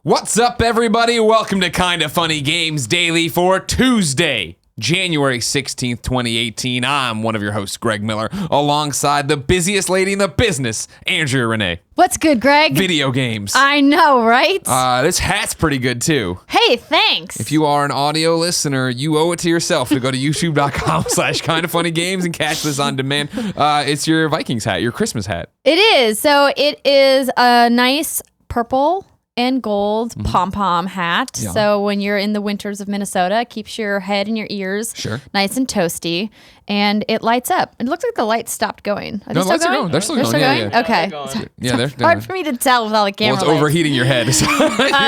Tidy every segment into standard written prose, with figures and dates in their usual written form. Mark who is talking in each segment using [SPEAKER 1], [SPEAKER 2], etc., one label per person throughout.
[SPEAKER 1] What's up, everybody? Welcome to Kinda Funny Games Daily for Tuesday, January 16th, 2018. I'm one of your hosts, Greg Miller, alongside the busiest lady in the business, Andrea Renee.
[SPEAKER 2] What's good, Greg?
[SPEAKER 1] Video games.
[SPEAKER 2] I know, right?
[SPEAKER 1] This hat's pretty good, too.
[SPEAKER 2] Hey, thanks.
[SPEAKER 1] If you are an audio listener, you owe it to yourself to go to youtube.com/kindafunnygames and catch this on demand. It's your Vikings hat, your Christmas hat.
[SPEAKER 2] It is. So it is a nice purple and gold pom-pom hat.
[SPEAKER 1] Yeah.
[SPEAKER 2] So when you're in the winters of Minnesota, it keeps your head and your ears nice and toasty, and it lights up. It looks like the lights stopped going. Are they still going?
[SPEAKER 1] They're still going. Yeah.
[SPEAKER 2] Okay.
[SPEAKER 1] They're
[SPEAKER 2] hard for me to tell without the camera.
[SPEAKER 1] Well, it's overheating your head. So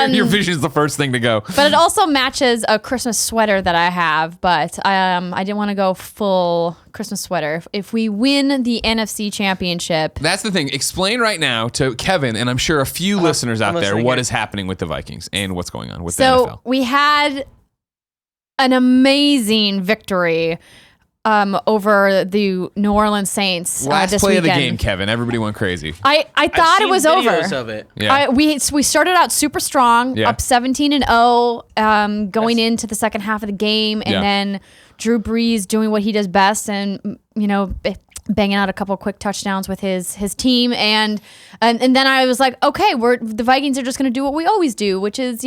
[SPEAKER 1] your vision's the first thing to go.
[SPEAKER 2] But it also matches a Christmas sweater that I have, but I didn't want to go full Christmas sweater. If we win the NFC championship.
[SPEAKER 1] That's the thing. Explain right now to Kevin, and I'm sure a few listeners out there, what is happening with the Vikings and what's going on with the NFL.
[SPEAKER 2] So we had an amazing victory over the New Orleans Saints
[SPEAKER 1] last
[SPEAKER 2] this
[SPEAKER 1] play
[SPEAKER 2] weekend.
[SPEAKER 1] of the game, Kevin. Everybody went crazy.
[SPEAKER 2] I thought it was over.
[SPEAKER 3] Of it.
[SPEAKER 1] Yeah.
[SPEAKER 2] We started out super strong, up 17-0, going into the second half of the game, and then Drew Brees doing what he does best, and banging out a couple quick touchdowns with his team, and then I was like, okay, the Vikings are just going to do what we always do, which is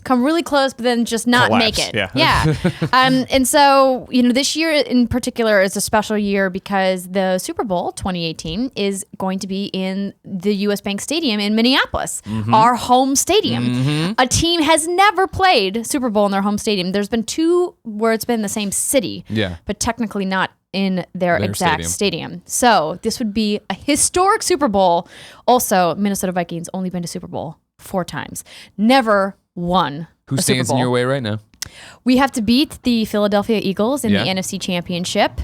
[SPEAKER 2] come really close, but then just not
[SPEAKER 1] collapse.
[SPEAKER 2] make it.
[SPEAKER 1] Yeah.
[SPEAKER 2] And so this year in particular is a special year because the Super Bowl 2018 is going to be in the U.S. Bank Stadium in Minneapolis, our home stadium. A team has never played Super Bowl in their home stadium. There's been two where it's been the same city, but technically not in their exact stadium. So this would be a historic Super Bowl. Also, Minnesota Vikings only been to Super Bowl 4 times. Never won
[SPEAKER 1] Who stands in your way right now?
[SPEAKER 2] We have to beat the Philadelphia Eagles in the NFC Championship.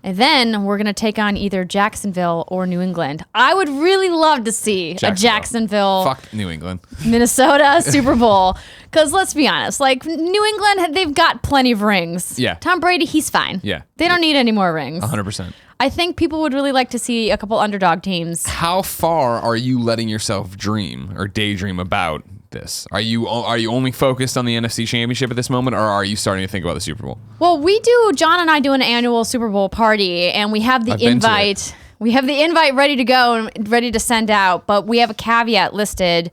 [SPEAKER 2] And then we're going to take on either Jacksonville or New England. I would really love to see a Jacksonville,
[SPEAKER 1] fuck New England,
[SPEAKER 2] Minnesota Super Bowl. Because let's be honest, New England, they've got plenty of rings.
[SPEAKER 1] Yeah.
[SPEAKER 2] Tom Brady, he's fine.
[SPEAKER 1] Yeah.
[SPEAKER 2] They don't need any more rings.
[SPEAKER 1] 100%.
[SPEAKER 2] I think people would really like to see a couple underdog teams.
[SPEAKER 1] How far are you letting yourself dream or daydream about this? Are you only focused on the NFC Championship at this moment, or are you starting to think about the Super Bowl?
[SPEAKER 2] Well, John and I do an annual Super Bowl party, and we have the invite. We have the invite ready to go and ready to send out, but we have a caveat listed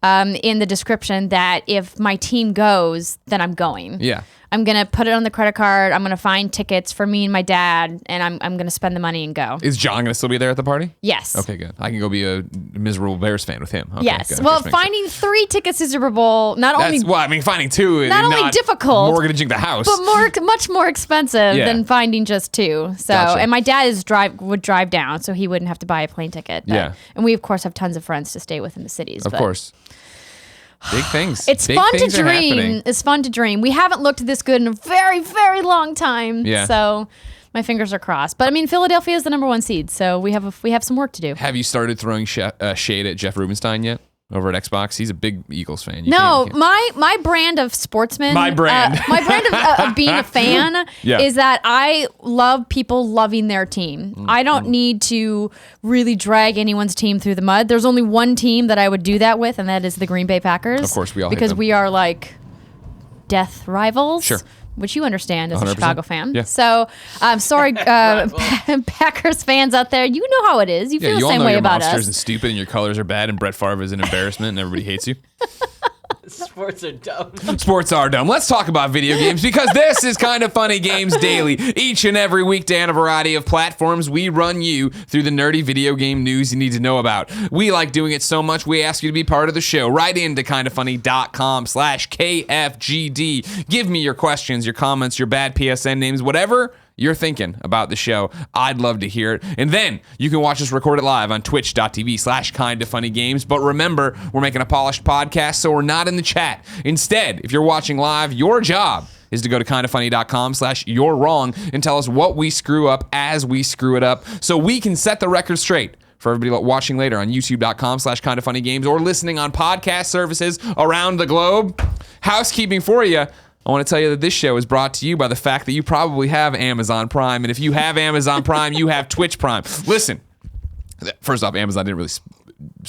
[SPEAKER 2] in the description that if my team goes, then I'm going.
[SPEAKER 1] Yeah.
[SPEAKER 2] I'm going to put it on the credit card. I'm going to find tickets for me and my dad, and I'm going to spend the money and go.
[SPEAKER 1] Is John going to still be there at the party?
[SPEAKER 2] Yes.
[SPEAKER 1] Okay, good. I can go be a miserable Bears fan with him. Okay,
[SPEAKER 2] yes.
[SPEAKER 1] good.
[SPEAKER 2] Well, finding 3 tickets to Super Bowl, finding 2
[SPEAKER 1] not
[SPEAKER 2] only difficult,
[SPEAKER 1] mortgaging the house,
[SPEAKER 2] but much more expensive than finding just 2. So,
[SPEAKER 1] gotcha.
[SPEAKER 2] And my dad would drive down, so he wouldn't have to buy a plane ticket. But, and we of course have tons of friends to stay with in the cities.
[SPEAKER 1] Of course. Big things.
[SPEAKER 2] It's
[SPEAKER 1] Big
[SPEAKER 2] fun
[SPEAKER 1] things
[SPEAKER 2] to dream. It's fun to dream. We haven't looked this good in a very, very long time.
[SPEAKER 1] Yeah.
[SPEAKER 2] So my fingers are crossed. But I mean, Philadelphia is the number 1 seed, so we have some work to do.
[SPEAKER 1] Have you started throwing shade at Jeff Rubenstein yet? Over at Xbox, he's a big Eagles fan.
[SPEAKER 2] My brand of sportsman,
[SPEAKER 1] my brand
[SPEAKER 2] of being a fan is that I love people loving their team. I don't need to really drag anyone's team through the mud. There's only one team that I would do that with, and that is the Green Bay Packers.
[SPEAKER 1] Of course, we all hate
[SPEAKER 2] because
[SPEAKER 1] them.
[SPEAKER 2] we are like death rivals.
[SPEAKER 1] Sure.
[SPEAKER 2] Which you understand as
[SPEAKER 1] 100%.
[SPEAKER 2] a Chicago fan.
[SPEAKER 1] Yeah.
[SPEAKER 2] So I'm sorry, Packers fans out there. You know how it is. You feel the same way about us.
[SPEAKER 1] You all know you're monsters and stupid and your colors are bad and Brett Favre is an embarrassment and everybody hates you.
[SPEAKER 3] Sports are dumb.
[SPEAKER 1] Sports are dumb. Let's talk about video games because this is Kinda Funny Games Daily. Each and every weekday on a variety of platforms, we run you through the nerdy video game news you need to know about. We like doing it so much, we ask you to be part of the show. Right into kindafunny.com/KFGD. Give me your questions, your comments, your bad PSN names, whatever you're thinking about the show. I'd love to hear it. And then you can watch us record it live on twitch.tv/kindafunnygames. But remember, we're making a polished podcast, so we're not in the chat. Instead, if you're watching live, your job is to go to kindafunny.com/you're wrong and tell us what we screw up as we screw it up so we can set the record straight. For everybody watching later on youtube.com/kindafunnygames or listening on podcast services around the globe, housekeeping for you. I want to tell you that this show is brought to you by the fact that you probably have Amazon Prime. And if you have Amazon Prime, you have Twitch Prime. Listen, first off, Amazon didn't really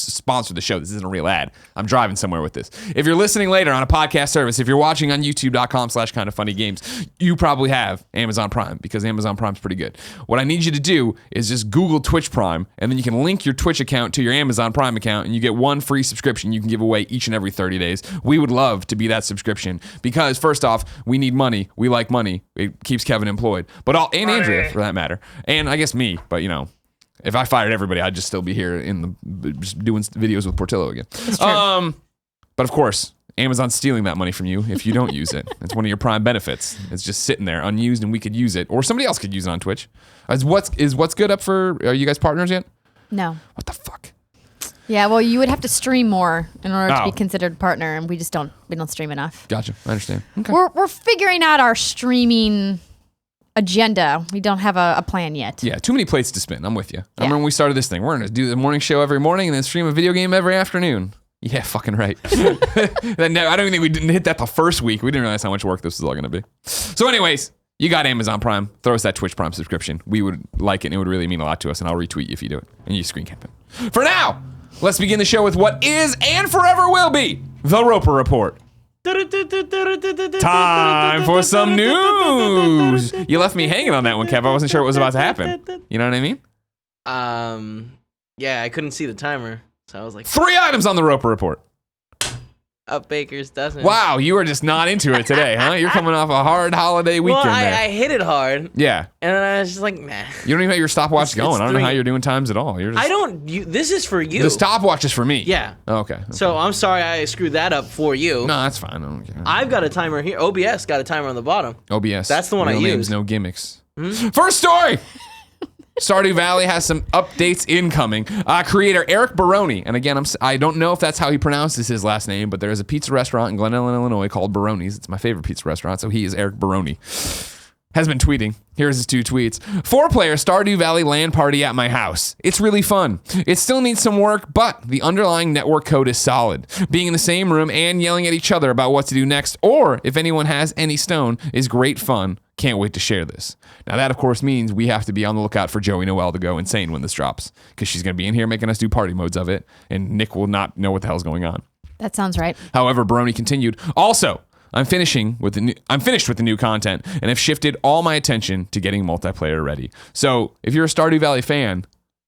[SPEAKER 1] sponsor the show. This isn't a real ad. I'm driving somewhere with this. If you're listening later on a podcast service, if you're watching on youtube.com/kindoffunnygames, you probably have Amazon Prime because Amazon Prime's pretty good. What I need you to do is just Google Twitch Prime, and then you can link your Twitch account to your Amazon Prime account, and you get one free subscription you can give away each and every 30 days. We would love to be that subscription because, first off, we need money. We like money. It keeps Kevin employed. But and Andrea, for that matter. And I guess me, but if I fired everybody, I'd just still be here just doing videos with Portillo again.
[SPEAKER 2] That's true.
[SPEAKER 1] But of course, Amazon's stealing that money from you if you don't use it. It's one of your Prime benefits. It's just sitting there unused, and we could use it, or somebody else could use it on Twitch. Is what's good up for? Are you guys partners yet?
[SPEAKER 2] No.
[SPEAKER 1] What the fuck?
[SPEAKER 2] Yeah, well, you would have to stream more in order to be considered partner, and we don't stream enough.
[SPEAKER 1] Gotcha. I understand. Okay.
[SPEAKER 2] We're figuring out our streaming agenda. We don't have a plan yet.
[SPEAKER 1] Yeah, too many plates to spin. I'm with you. I remember when we started this thing. We're going to do the morning show every morning and then stream a video game every afternoon. Yeah, fucking right. I don't even think we didn't hit that the first week. We didn't realize how much work this was all going to be. So anyways, you got Amazon Prime. Throw us that Twitch Prime subscription. We would like it, and it would really mean a lot to us, and I'll retweet you if you do it. And you screen cap it. For now, let's begin the show with what is and forever will be the Roper Report. Time for some news. You left me hanging on that one, Kev. I wasn't sure what was about to happen. You know what I mean?
[SPEAKER 3] Yeah, I couldn't see the timer, so I was like,
[SPEAKER 1] 3 items on the Roper Report.
[SPEAKER 3] up Baker's dozen.
[SPEAKER 1] Wow, you are just not into it today, huh? You're coming off a hard holiday weekend
[SPEAKER 3] well,
[SPEAKER 1] there.
[SPEAKER 3] I hit it hard.
[SPEAKER 1] Yeah.
[SPEAKER 3] And then I was just like, nah.
[SPEAKER 1] You don't even have your stopwatch going.
[SPEAKER 3] It's
[SPEAKER 1] I don't know
[SPEAKER 3] 3.
[SPEAKER 1] how you're doing times at all. You're just,
[SPEAKER 3] this is for you.
[SPEAKER 1] The stopwatch is for me.
[SPEAKER 3] Yeah.
[SPEAKER 1] Oh, okay.
[SPEAKER 3] So I'm sorry I screwed that up for you.
[SPEAKER 1] No, that's fine. I don't care.
[SPEAKER 3] I've got a timer here. OBS got a timer on the bottom.
[SPEAKER 1] OBS.
[SPEAKER 3] That's the one
[SPEAKER 1] Real
[SPEAKER 3] I
[SPEAKER 1] names,
[SPEAKER 3] use.
[SPEAKER 1] no gimmicks. First story. Stardew Valley has some updates incoming. Creator Eric Baroni, and again, I don't know if that's how he pronounces his last name, but there is a pizza restaurant in Glen Ellen, Illinois called Baroni's. It's my favorite pizza restaurant, so he is Eric Baroni. Has been tweeting. Here's his 2 tweets. 4-player Stardew Valley LAN party at my house. It's really fun. It still needs some work, but the underlying network code is solid. Being in the same room and yelling at each other about what to do next, or if anyone has any stone, is great fun. Can't wait to share this. Now that, of course, means we have to be on the lookout for Joey Noelle to go insane when this drops, because she's going to be in here making us do party modes of it, and Nick will not know what the hell's going on.
[SPEAKER 2] That sounds right.
[SPEAKER 1] However, Baroni continued, also, I'm finished with the new content and have shifted all my attention to getting multiplayer ready. So if you're a Stardew Valley fan,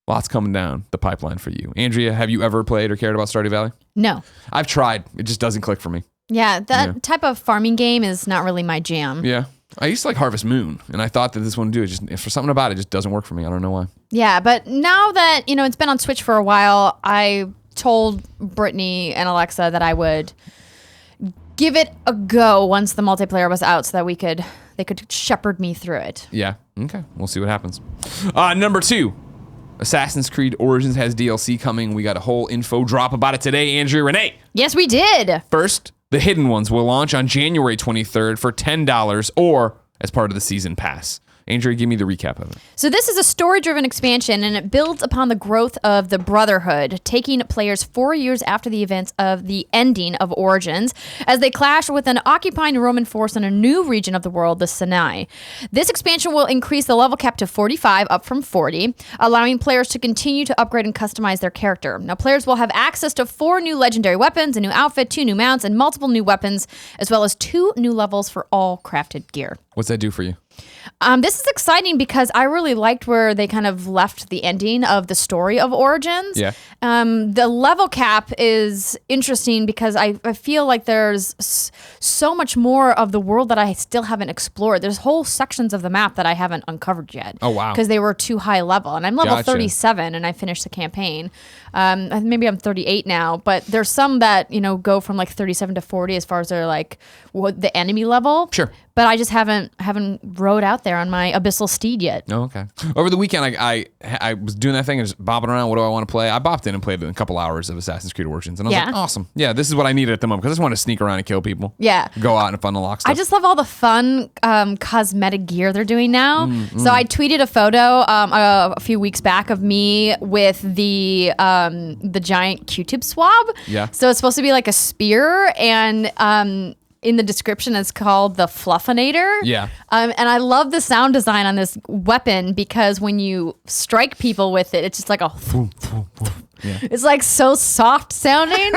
[SPEAKER 1] lots coming down the pipeline for you. Andrea, have you ever played or cared about Stardew Valley?
[SPEAKER 2] No.
[SPEAKER 1] I've tried. It just doesn't click for me.
[SPEAKER 2] Yeah, that type of farming game is not really my jam.
[SPEAKER 1] Yeah. I used to like Harvest Moon, and I thought that this one would do it. Just for something about it just doesn't work for me. I don't know why.
[SPEAKER 2] Yeah, but now that, it's been on Switch for a while, I told Brittany and Alexa that I would give it a go once the multiplayer was out so that they could shepherd me through it.
[SPEAKER 1] Yeah. Okay. We'll see what happens. Number 2, Assassin's Creed Origins has DLC coming. We got a whole info drop about it today, Andrea Renee.
[SPEAKER 2] Yes, we did.
[SPEAKER 1] First, the hidden ones will launch on January 23rd for $10 or as part of the season pass. Andrea, give me the recap of it.
[SPEAKER 2] So this is a story-driven expansion, and it builds upon the growth of the Brotherhood, taking players 4 years after the events of the ending of Origins, as they clash with an occupying Roman force in a new region of the world, the Sinai. This expansion will increase the level cap to 45, up from 40, allowing players to continue to upgrade and customize their character. Now, players will have access to 4 new legendary weapons, a new outfit, 2 new mounts, and multiple new weapons, as well as 2 new levels for all crafted gear.
[SPEAKER 1] What's that do for you?
[SPEAKER 2] This is exciting because I really liked where they kind of left the ending of the story of Origins.
[SPEAKER 1] Yeah.
[SPEAKER 2] The level cap is interesting because I feel like there's so much more of the world that I still haven't explored. There's whole sections of the map that I haven't uncovered yet.
[SPEAKER 1] Oh, wow.
[SPEAKER 2] Because they were too high level. And I'm level
[SPEAKER 1] Gotcha.
[SPEAKER 2] 37 and I finished the campaign. Maybe I'm 38 now, but there's some that, go from like 37 to 40 as far as their like the enemy level.
[SPEAKER 1] Sure.
[SPEAKER 2] But I just haven't rode out there on my abyssal steed yet.
[SPEAKER 1] Oh, okay. Over the weekend, I was doing that thing and just bopping around. What do I want to play? I bopped in and played a couple hours of Assassin's Creed Origins, and I was like, awesome. Yeah, this is what I needed at the moment because I just want to sneak around and kill people.
[SPEAKER 2] Yeah.
[SPEAKER 1] Go out and fun unlock stuff.
[SPEAKER 2] I just love all the fun cosmetic gear they're doing now. So I tweeted a photo a few weeks back of me with the giant Q-tip swab.
[SPEAKER 1] Yeah.
[SPEAKER 2] So it's supposed to be like a spear, and in the description, it's called the Fluffinator.
[SPEAKER 1] Yeah.
[SPEAKER 2] And I love the sound design on this weapon because when you strike people with it, it's just like a... It's like so soft sounding,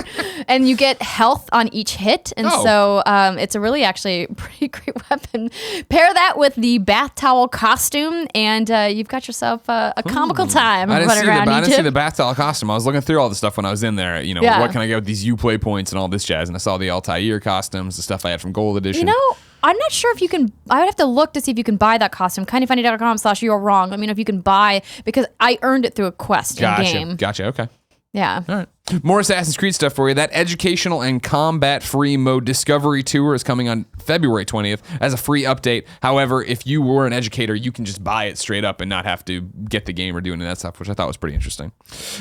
[SPEAKER 2] and you get health on each hit, and so it's a really actually pretty great weapon. Pair that with the bath towel costume, and you've got yourself a comical time.
[SPEAKER 1] I didn't
[SPEAKER 2] running
[SPEAKER 1] see the bath towel costume. I was looking through all the stuff when I was in there. You know, what can I get with these Uplay points and all this jazz? And I saw the Altair costumes, the stuff I had from Gold Edition.
[SPEAKER 2] You know, I'm not sure if you can. I would have to look to see if you can buy that costume. kindoffunny.com/you're wrong. Let me know if you can buy, because I earned it through a quest in game.
[SPEAKER 1] Gotcha. Okay.
[SPEAKER 2] Yeah.
[SPEAKER 1] All right. More Assassin's Creed stuff for you. That educational and combat-free mode Discovery Tour is coming on February 20th as a free update. However, if you were an educator, you can just buy it straight up and not have to get the game or do any of that stuff, which I thought was pretty interesting.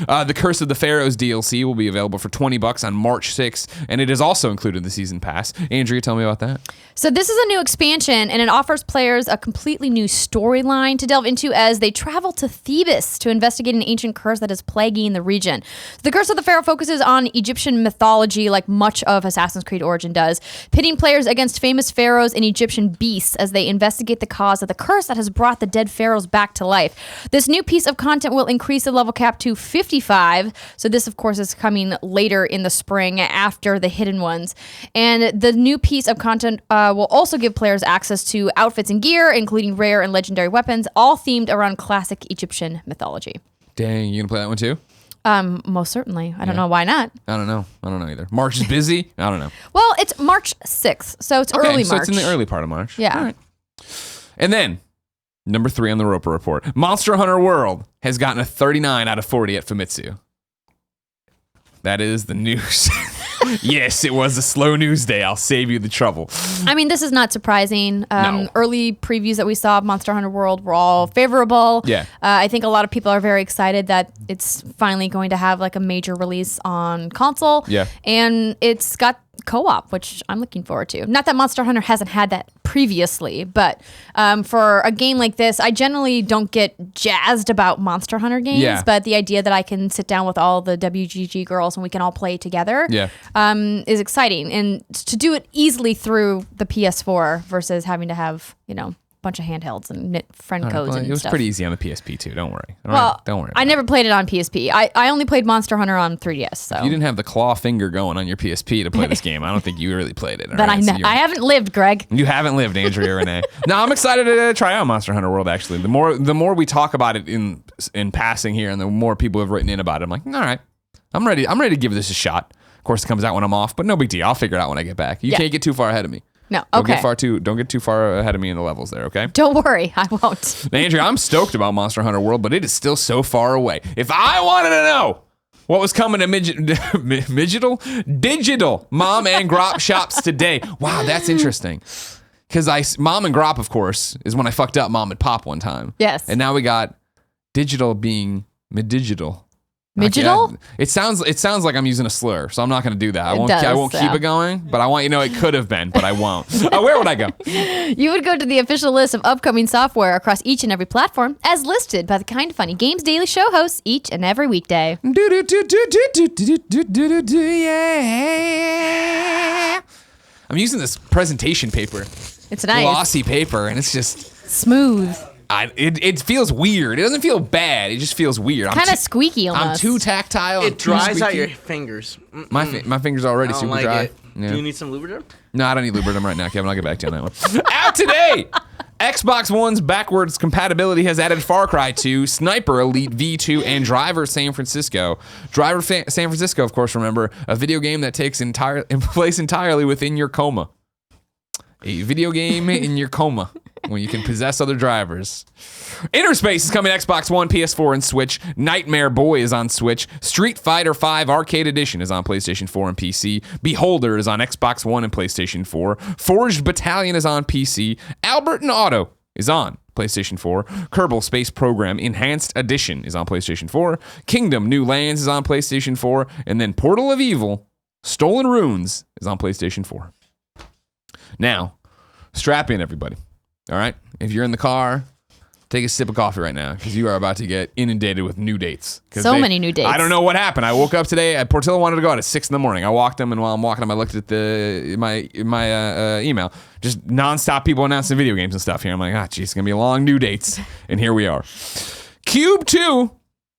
[SPEAKER 1] The Curse of the Pharaohs DLC will be available for $20 on March 6th, and it is also included in the Season Pass. Andrea, tell me about that.
[SPEAKER 2] So this is a new expansion, and it offers players a completely new storyline to delve into as they travel to Thebes to investigate an ancient curse that is plaguing the region. The Curse of the Pharaoh focuses on Egyptian mythology, like much of Assassin's Creed Origin does, pitting players against famous pharaohs and Egyptian beasts as they investigate the cause of the curse that has brought the dead pharaohs back to life. This new piece of content will increase the level cap to 55, so this, of course, is coming later in the spring after the hidden ones. And the new piece of content will also give players access to outfits and gear, including rare and legendary weapons, all themed around classic Egyptian mythology.
[SPEAKER 1] Dang, you gonna play that one too?
[SPEAKER 2] Most certainly. I don't know why not.
[SPEAKER 1] I don't know either. March is busy. I don't know.
[SPEAKER 2] Well, it's March 6th, so it's early March.
[SPEAKER 1] So it's in the early part of March.
[SPEAKER 2] Yeah.
[SPEAKER 1] All right. And then, number 3 on the Roper Report. Monster Hunter World has gotten a 39 out of 40 at Famitsu. That is the news. Yes, it was a slow news day. I'll save you the trouble.
[SPEAKER 2] I mean, this is not surprising.
[SPEAKER 1] No.
[SPEAKER 2] Early previews that we saw of Monster Hunter World were all favorable.
[SPEAKER 1] Yeah.
[SPEAKER 2] I think a lot of people are very excited that it's finally going to have like a major release on console.
[SPEAKER 1] Yeah.
[SPEAKER 2] And it's got co-op, which I'm looking forward to. Not that Monster Hunter hasn't had that previously, but for a game like this, I generally don't get jazzed about Monster Hunter games, but the idea that I can sit down with all the WGG girls and we can all play together is exciting. And to do it easily through the PS4 versus having to have, bunch of handhelds and friend codes and stuff.
[SPEAKER 1] It was pretty easy on the PSP too. Don't worry. Don't worry.
[SPEAKER 2] I never played it on PSP. I only played Monster Hunter on 3DS. So
[SPEAKER 1] if you didn't have the claw finger going on your PSP to play this game, I don't think you really played it.
[SPEAKER 2] Then I haven't lived, Greg.
[SPEAKER 1] You haven't lived, Andrea Renee. No, I'm excited to try out Monster Hunter World. Actually, the more we talk about it in passing here, and the more people have written in about it, I'm like, all right, I'm ready. I'm ready to give this a shot. Of course, it comes out when I'm off, but no big deal. I'll figure it out when I get back. You can't get too far ahead of me.
[SPEAKER 2] No, okay.
[SPEAKER 1] Don't get too far ahead of me in the levels there, okay?
[SPEAKER 2] Don't worry, I won't.
[SPEAKER 1] Now, Andrea, I'm stoked about Monster Hunter World, but it is still so far away. If I wanted to know what was coming to digital Mom and Grop shops today, wow, that's interesting. Because Mom and Grop, of course, is when I fucked up Mom and Pop one time.
[SPEAKER 2] Yes.
[SPEAKER 1] And now we got digital being mid-digital.
[SPEAKER 2] Midigital?
[SPEAKER 1] It sounds like I'm using a slur, so I'm not going to do that. I won't keep it going, but I want you to know it could have been, but I won't. Where would I go?
[SPEAKER 2] You would go to the official list of upcoming software across each and every platform, as listed by the Kind of Funny Games Daily Show hosts each and every weekday.
[SPEAKER 1] Yeah. I'm using this presentation paper.
[SPEAKER 2] It's nice.
[SPEAKER 1] Glossy paper, and it's just
[SPEAKER 2] smooth.
[SPEAKER 1] It feels weird. It doesn't feel bad. It just feels weird.
[SPEAKER 2] Kind of squeaky almost.
[SPEAKER 1] I'm too tactile.
[SPEAKER 3] It dries out your fingers.
[SPEAKER 1] My fingers are already super
[SPEAKER 3] like
[SPEAKER 1] dry.
[SPEAKER 3] Yeah. Do you need some lubricant?
[SPEAKER 1] No, I don't need lubricant right now, Kevin. I'll get back to you on that one. Out today! Xbox One's backwards compatibility has added Far Cry 2, Sniper Elite V2, and Driver San Francisco. Driver San Francisco, of course, remember, a video game that takes place entirely within your coma. A video game in your coma, when you can possess other drivers. Inner Space is coming to Xbox One, PS4, and Switch. Nightmare Boy is on Switch. Street Fighter V Arcade Edition is on PlayStation 4 and PC. Beholder is on Xbox One and PlayStation 4. Forged Battalion is on PC. Albert and Otto is on PlayStation 4. Kerbal Space Program Enhanced Edition is on PlayStation 4. Kingdom New Lands is on PlayStation 4. And then Portal of Evil, Stolen Runes is on PlayStation 4. Now, strap in, everybody. All right? If you're in the car, take a sip of coffee right now, because you are about to get inundated with new dates.
[SPEAKER 2] So many new dates.
[SPEAKER 1] I don't know what happened. I woke up today. Portillo wanted to go out at 6 in the morning. I walked him, and while I'm walking him, I looked at my email. Just nonstop people announcing video games and stuff here. I'm like, geez, it's going to be long new dates. And here we are. Cube 2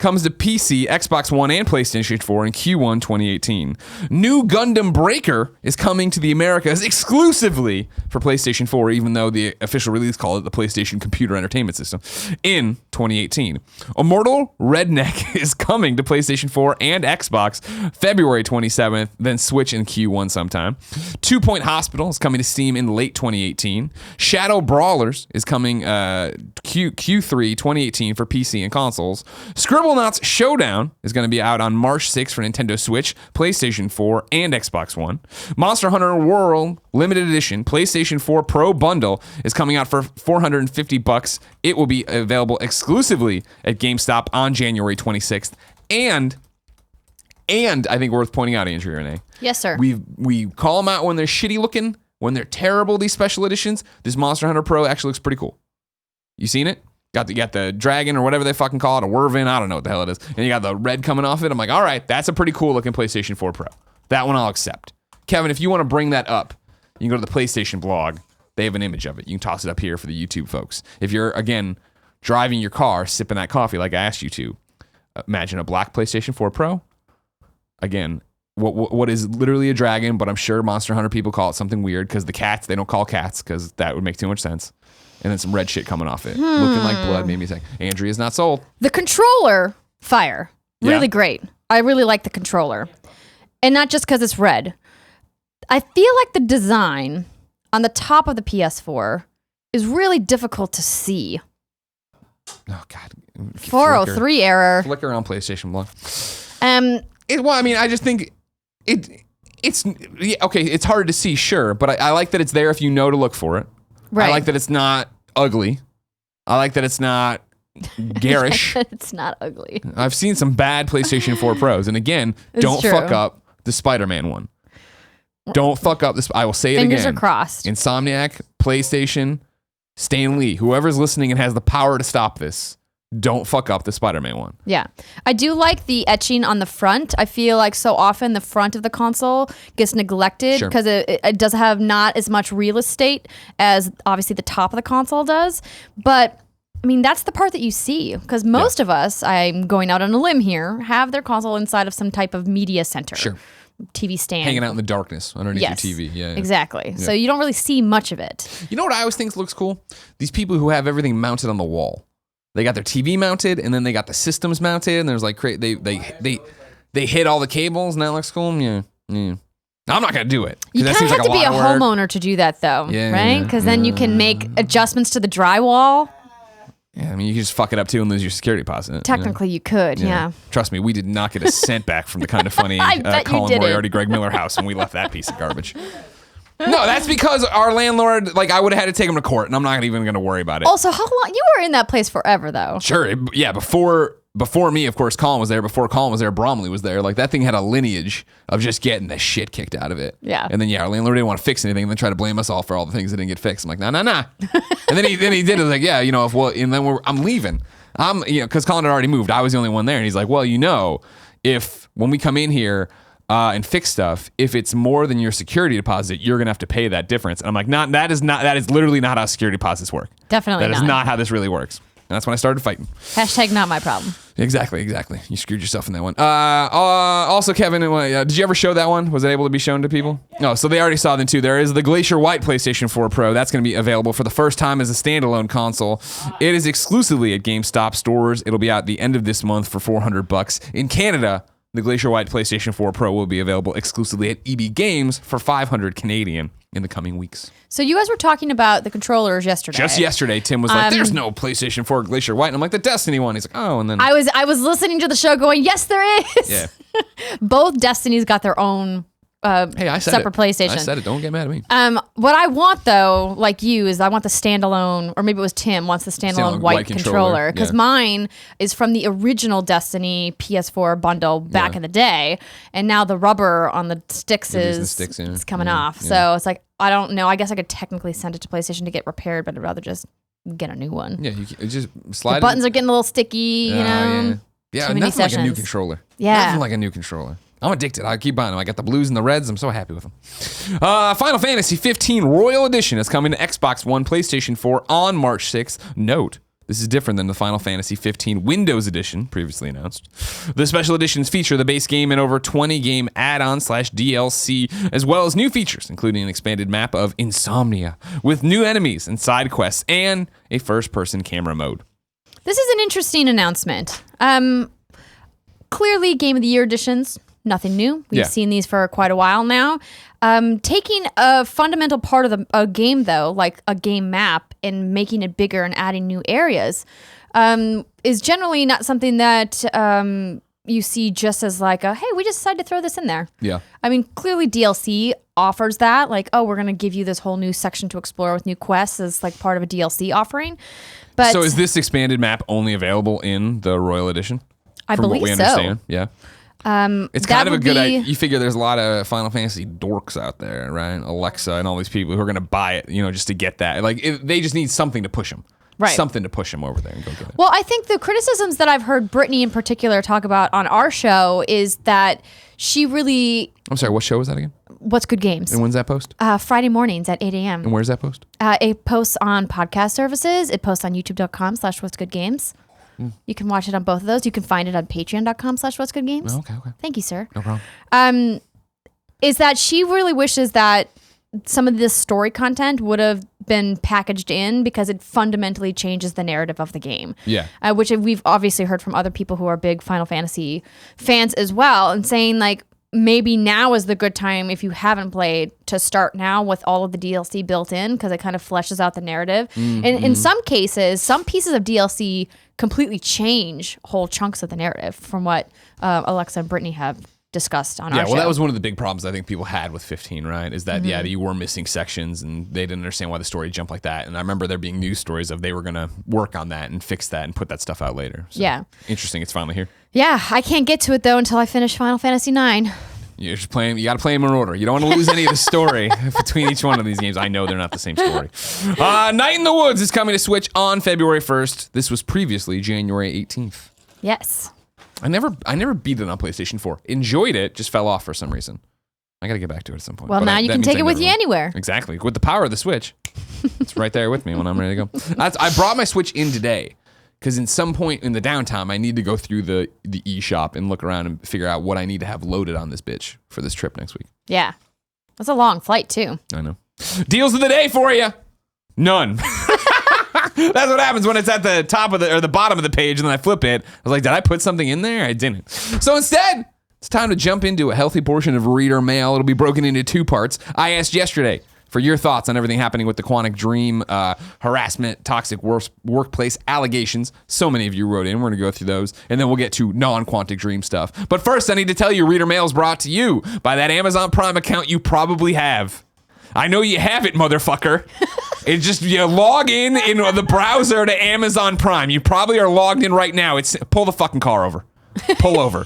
[SPEAKER 1] comes to PC, Xbox One, and PlayStation 4 in Q1 2018. New Gundam Breaker is coming to the Americas exclusively for PlayStation 4, even though the official release called it the PlayStation Computer Entertainment System, in 2018. Immortal Redneck is coming to PlayStation 4 and Xbox February 27th, then Switch in Q1 sometime. 2 Point Hospital is coming to Steam in late 2018. Shadow Brawlers is coming Q3 2018 for PC and consoles. Scribblenauts Showdown is going to be out on March 6th for Nintendo Switch, PlayStation 4, and Xbox One. Monster Hunter World Limited Edition PlayStation 4 Pro Bundle is coming out for $450. It will be available exclusively at GameStop on January 26th. And I think worth pointing out, Andrea Renee.
[SPEAKER 2] Yes, sir.
[SPEAKER 1] We call them out when they're shitty looking, when they're terrible, these special editions. This Monster Hunter Pro actually looks pretty cool. You seen it? Got the dragon or whatever they fucking call it, a Wervin, I don't know what the hell it is. And you got the red coming off it. I'm like, all right, that's a pretty cool looking PlayStation 4 Pro. That one I'll accept. Kevin, if you want to bring that up, you can go to the PlayStation blog. They have an image of it. You can toss it up here for the YouTube folks. If you're, again, driving your car, sipping that coffee like I asked you to, imagine a black PlayStation 4 Pro. Again, what is literally a dragon, but I'm sure Monster Hunter people call it something weird because the cats, they don't call cats because that would make too much sense. And then some red shit coming off it. Looking like blood made me think, Andrea's not sold.
[SPEAKER 2] The controller, fire. Really great. I really like the controller. And not just because it's red. I feel like the design on the top of the PS4 is really difficult to see.
[SPEAKER 1] Oh, God.
[SPEAKER 2] 403 error.
[SPEAKER 1] Flicker on PlayStation blog.
[SPEAKER 2] Well,
[SPEAKER 1] I mean, I just think it's okay. It's hard to see, sure, but I like that it's there if you know to look for it.
[SPEAKER 2] Right.
[SPEAKER 1] I like that it's not ugly. I like that it's not garish.
[SPEAKER 2] It's not ugly.
[SPEAKER 1] I've seen some bad PlayStation 4 Pros, and again, don't fuck up the Spider-Man one. Don't fuck up this. I will say it again.
[SPEAKER 2] Fingers are crossed.
[SPEAKER 1] Insomniac, PlayStation, Stan Lee, whoever's listening and has the power to stop this. Don't fuck up the Spider-Man one.
[SPEAKER 2] Yeah. I do like the etching on the front. I feel like so often the front of the console gets neglected because it does have not as much real estate as obviously the top of the console does. But I mean, that's the part that you see because most of us, I'm going out on a limb here, have their console inside of some type of media center.
[SPEAKER 1] Sure.
[SPEAKER 2] TV stand.
[SPEAKER 1] Hanging out in the darkness underneath your TV. Yeah.
[SPEAKER 2] Exactly. Yeah. So you don't really see much of it.
[SPEAKER 1] You know what I always think looks cool? These people who have everything mounted on the wall. They got their TV mounted, and then they got the systems mounted, and there's like they hit all the cables, and that looks cool. Yeah. I'm not gonna do it.
[SPEAKER 2] You kind of have to be a homeowner to do that, though, right? Because then you can make adjustments to the drywall.
[SPEAKER 1] Yeah, I mean, you can just fuck it up too and lose your security deposit.
[SPEAKER 2] Technically, you could. Yeah.
[SPEAKER 1] Trust me, we did not get a cent back from the Kind of Funny Colin Moriarty, Greg Miller house when we left that piece of garbage. No, that's because our landlord, like, I would have had to take him to court, and I'm not even going to worry about it.
[SPEAKER 2] Also, how long? You were in that place forever, though.
[SPEAKER 1] Sure. Before me, of course, Colin was there. Before Colin was there, Bromley was there. Like, that thing had a lineage of just getting the shit kicked out of it.
[SPEAKER 2] Yeah.
[SPEAKER 1] And then, our landlord didn't want to fix anything and then try to blame us all for all the things that didn't get fixed. I'm like, nah. And then he did it. Like, and then I'm leaving. Because Colin had already moved. I was the only one there. And he's like, well, if when we come in here, and fix stuff, if it's more than your security deposit, you're gonna have to pay that difference. And I'm like, that is literally not how security deposits work.
[SPEAKER 2] Definitely
[SPEAKER 1] That is not how this really works. And that's when I started fighting.
[SPEAKER 2] # not my problem.
[SPEAKER 1] Exactly. You screwed yourself in that one. Also, Kevin, did you ever show that one? Was it able to be shown to people? No, so they already saw them too. There is the Glacier White PlayStation 4 Pro. That's going to be available for the first time as a standalone console. It is exclusively at GameStop stores. It'll be out the end of this month for $400. In Canada, the Glacier White PlayStation 4 Pro will be available exclusively at EB Games for $500 Canadian in the coming weeks.
[SPEAKER 2] So you guys were talking about the controllers yesterday.
[SPEAKER 1] Just yesterday, Tim was like, there's no PlayStation 4 Glacier White. And I'm like, the Destiny one. He's like, oh, and then...
[SPEAKER 2] I was listening to the show going, yes, there is.
[SPEAKER 1] Yeah.
[SPEAKER 2] Both Destinies got their own
[SPEAKER 1] hey, I said
[SPEAKER 2] separate PlayStation.
[SPEAKER 1] I said it. Don't get mad at me.
[SPEAKER 2] What I want, though, like you, is I want the standalone, or maybe it was Tim wants the standalone white controller. Because mine is from the original Destiny PS4 bundle back in the day. And now the rubber on the sticks is coming off. Yeah. So it's like, I don't know. I guess I could technically send it to PlayStation to get repaired, but I'd rather just get a new one.
[SPEAKER 1] Yeah, you just slide
[SPEAKER 2] the buttons are getting a little sticky,
[SPEAKER 1] Yeah, nothing like a new controller.
[SPEAKER 2] Yeah.
[SPEAKER 1] Nothing like a new controller. I'm addicted. I keep buying them. I got the blues and the reds. I'm so happy with them. Final Fantasy 15 Royal Edition is coming to Xbox One, PlayStation 4 on March 6th. Note, This is different than the Final Fantasy 15 Windows Edition previously announced. The special editions feature the base game and over 20 game add-on/DLC, as well as new features, including an expanded map of Insomnia with new enemies and side quests and a first-person camera mode.
[SPEAKER 2] This is an interesting announcement. Clearly, Game of the Year editions, nothing new. We've seen these for quite a while now. Taking a fundamental part of a game, though, like a game map, and making it bigger and adding new areas is generally not something that you see just as like a, hey, we just decided to throw this in there.
[SPEAKER 1] Yeah.
[SPEAKER 2] I mean, clearly DLC offers that. Like, oh, we're going to give you this whole new section to explore with new quests as like part of a DLC offering. But
[SPEAKER 1] So is this expanded map only available in the Royal Edition?
[SPEAKER 2] I
[SPEAKER 1] From
[SPEAKER 2] believe
[SPEAKER 1] what we
[SPEAKER 2] so.
[SPEAKER 1] understand. Yeah. It's kind of a good idea.
[SPEAKER 2] be-
[SPEAKER 1] You figure there's a lot of Final Fantasy dorks out there, right? Alexa and all these people who are going to buy it, just to get that. Like, they just need something to push them.
[SPEAKER 2] Right.
[SPEAKER 1] Something to push them over there and go get it.
[SPEAKER 2] Well, I think the criticisms that I've heard Brittany in particular talk about on our show is that she really,
[SPEAKER 1] I'm sorry, what show was that again?
[SPEAKER 2] what's good games?
[SPEAKER 1] And when's that post?
[SPEAKER 2] Friday mornings at 8 a.m.
[SPEAKER 1] And where's that post?
[SPEAKER 2] It posts on podcast services. It posts on youtube.com/what's good games. You can watch it on both of those. You can find it on patreon.com/what's good games.
[SPEAKER 1] Oh, okay.
[SPEAKER 2] Thank you, sir.
[SPEAKER 1] No problem.
[SPEAKER 2] Is that she really wishes that some of this story content would have been packaged in because it fundamentally changes the narrative of the game.
[SPEAKER 1] Yeah.
[SPEAKER 2] Which we've obviously heard from other people who are big Final Fantasy fans as well, and saying like, maybe now is the good time if you haven't played to start now with all of the DLC built in because it kind of fleshes out the narrative. And in some cases, some pieces of DLC completely change whole chunks of the narrative from what Alexa and Brittany have discussed on our show.
[SPEAKER 1] Well, that was one of the big problems I think people had with 15, right? Is that, you were missing sections and they didn't understand why the story jumped like that. And I remember there being news stories of they were going to work on that and fix that and put that stuff out later. So,
[SPEAKER 2] yeah.
[SPEAKER 1] Interesting. It's finally here.
[SPEAKER 2] Yeah, I can't get to it though until I finish Final Fantasy 9.
[SPEAKER 1] You're just playing. You got to play them in order. You don't want to lose any of the story between each one of these games. I know they're not the same story. Night in the Woods is coming to Switch on February 1st. This was previously January 18th.
[SPEAKER 2] Yes.
[SPEAKER 1] I never beat it on PlayStation 4. Enjoyed it, just fell off for some reason. I got to get back to it at some point.
[SPEAKER 2] Well,
[SPEAKER 1] But
[SPEAKER 2] now you
[SPEAKER 1] that
[SPEAKER 2] can
[SPEAKER 1] means
[SPEAKER 2] take
[SPEAKER 1] I
[SPEAKER 2] it with
[SPEAKER 1] never
[SPEAKER 2] you
[SPEAKER 1] will.
[SPEAKER 2] anywhere.
[SPEAKER 1] Exactly. With the power of the Switch. It's right there with me when I'm ready to go. I brought my Switch in today because in some point in the downtime, I need to go through the eShop and look around and figure out what I need to have loaded on this bitch for this trip next week.
[SPEAKER 2] Yeah. That's a long flight too.
[SPEAKER 1] I know. Deals of the day for you. None. That's what happens when it's at the top of the bottom of the page and then I flip it. I was like, did I put something in there? I didn't. So instead, it's time to jump into a healthy portion of reader mail. It'll be broken into two parts. I asked yesterday for your thoughts on everything happening with the Quantic Dream harassment, toxic workplace allegations. So many of you wrote in. We're going to go through those, and then we'll get to non-Quantic Dream stuff. But first, I need to tell you, Reader Mail is brought to you by that Amazon Prime account you probably have. I know you have it, motherfucker. It's just you log in the browser to Amazon Prime. You probably are logged in right now. It's pull the fucking car over. Pull over.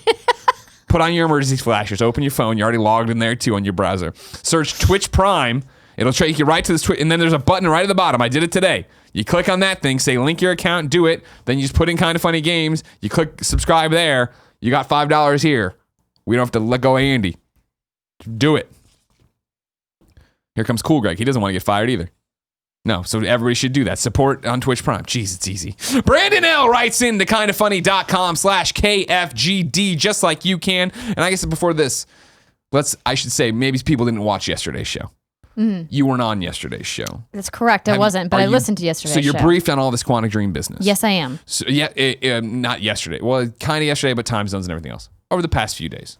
[SPEAKER 1] Put on your emergency flashers. Open your phone. You're already logged in there too on your browser. Search Twitch Prime. It'll take you right to this Twitch, and then there's a button right at the bottom. I did it today. You click on that thing, say link your account, do it. Then you just put in Kind of Funny Games. You click subscribe there. You got $5 here. We don't have to let go of Andy. Do it. Here comes Cool Greg. He doesn't want to get fired either. No, so everybody should do that. Support on Twitch Prime. Jeez, it's easy. Brandon L. writes in to kindoffunny.com/KFGD, just like you can. And I guess before this, I should say, maybe people didn't watch yesterday's show. You weren't on yesterday's show.
[SPEAKER 2] That's correct. I wasn't, but I listened to yesterday's show.
[SPEAKER 1] So you're briefed on all this Quantic Dream business.
[SPEAKER 2] Yes, I am.
[SPEAKER 1] So, yeah, not yesterday. Well, kind of yesterday, but time zones and everything else. Over the past few days,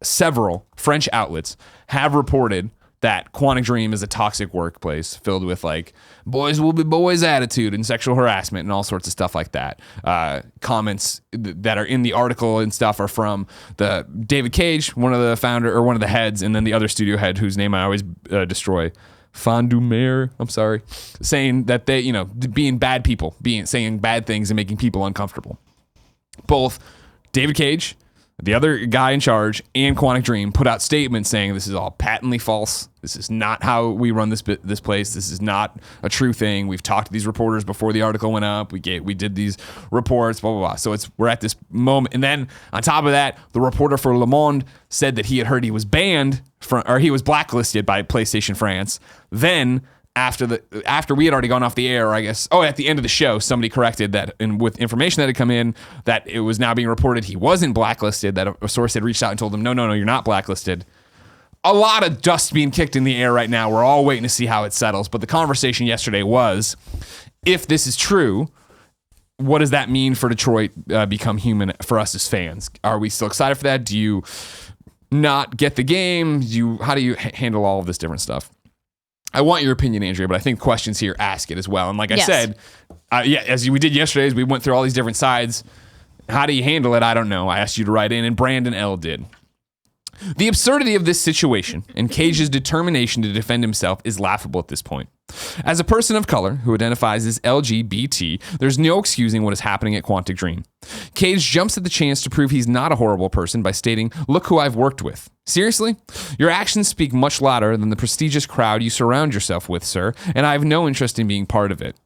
[SPEAKER 1] several French outlets have reported that Quantic Dream is a toxic workplace filled with like boys will be boys attitude and sexual harassment and all sorts of stuff like that. Comments that are in the article and stuff are from the David Cage, one of the founder or one of the heads, and then the other studio head whose name I always destroy. Fondumer, I'm sorry, saying that they, being bad people, saying bad things and making people uncomfortable. Both David Cage, the other guy in charge, and Quantic Dream put out statements saying this is all patently false. This is not how we run this place. This is not a true thing. We've talked to these reporters before the article went up. We did these reports, blah, blah, blah. So we're at this moment. And then on top of that, the reporter for Le Monde said that he had heard he was banned he was blacklisted by PlayStation France. Then after we had already gone off the air, I guess. Oh, at the end of the show, somebody corrected that, and with information that had come in, that it was now being reported he wasn't blacklisted, that a source had reached out and told him, no, you're not blacklisted. A lot of dust being kicked in the air right now. We're all waiting to see how it settles. But the conversation yesterday was, if this is true, what does that mean for Detroit become human for us as fans? Are we still excited for that? Do you not get the game? How do you handle all of this different stuff? I want your opinion, Andrea, but I think questions here ask it as well. And like I said, as we did yesterday, as we went through all these different sides, how do you handle it? I don't know. I asked you to write in, and Brandon L. did. The absurdity of this situation and Cage's determination to defend himself is laughable at this point. As a person of color who identifies as LGBT, there's no excusing what is happening at Quantic Dream. Cage jumps at the chance to prove he's not a horrible person by stating, "Look who I've worked with." Seriously? Your actions speak much louder than the prestigious crowd you surround yourself with, sir, and I have no interest in being part of it.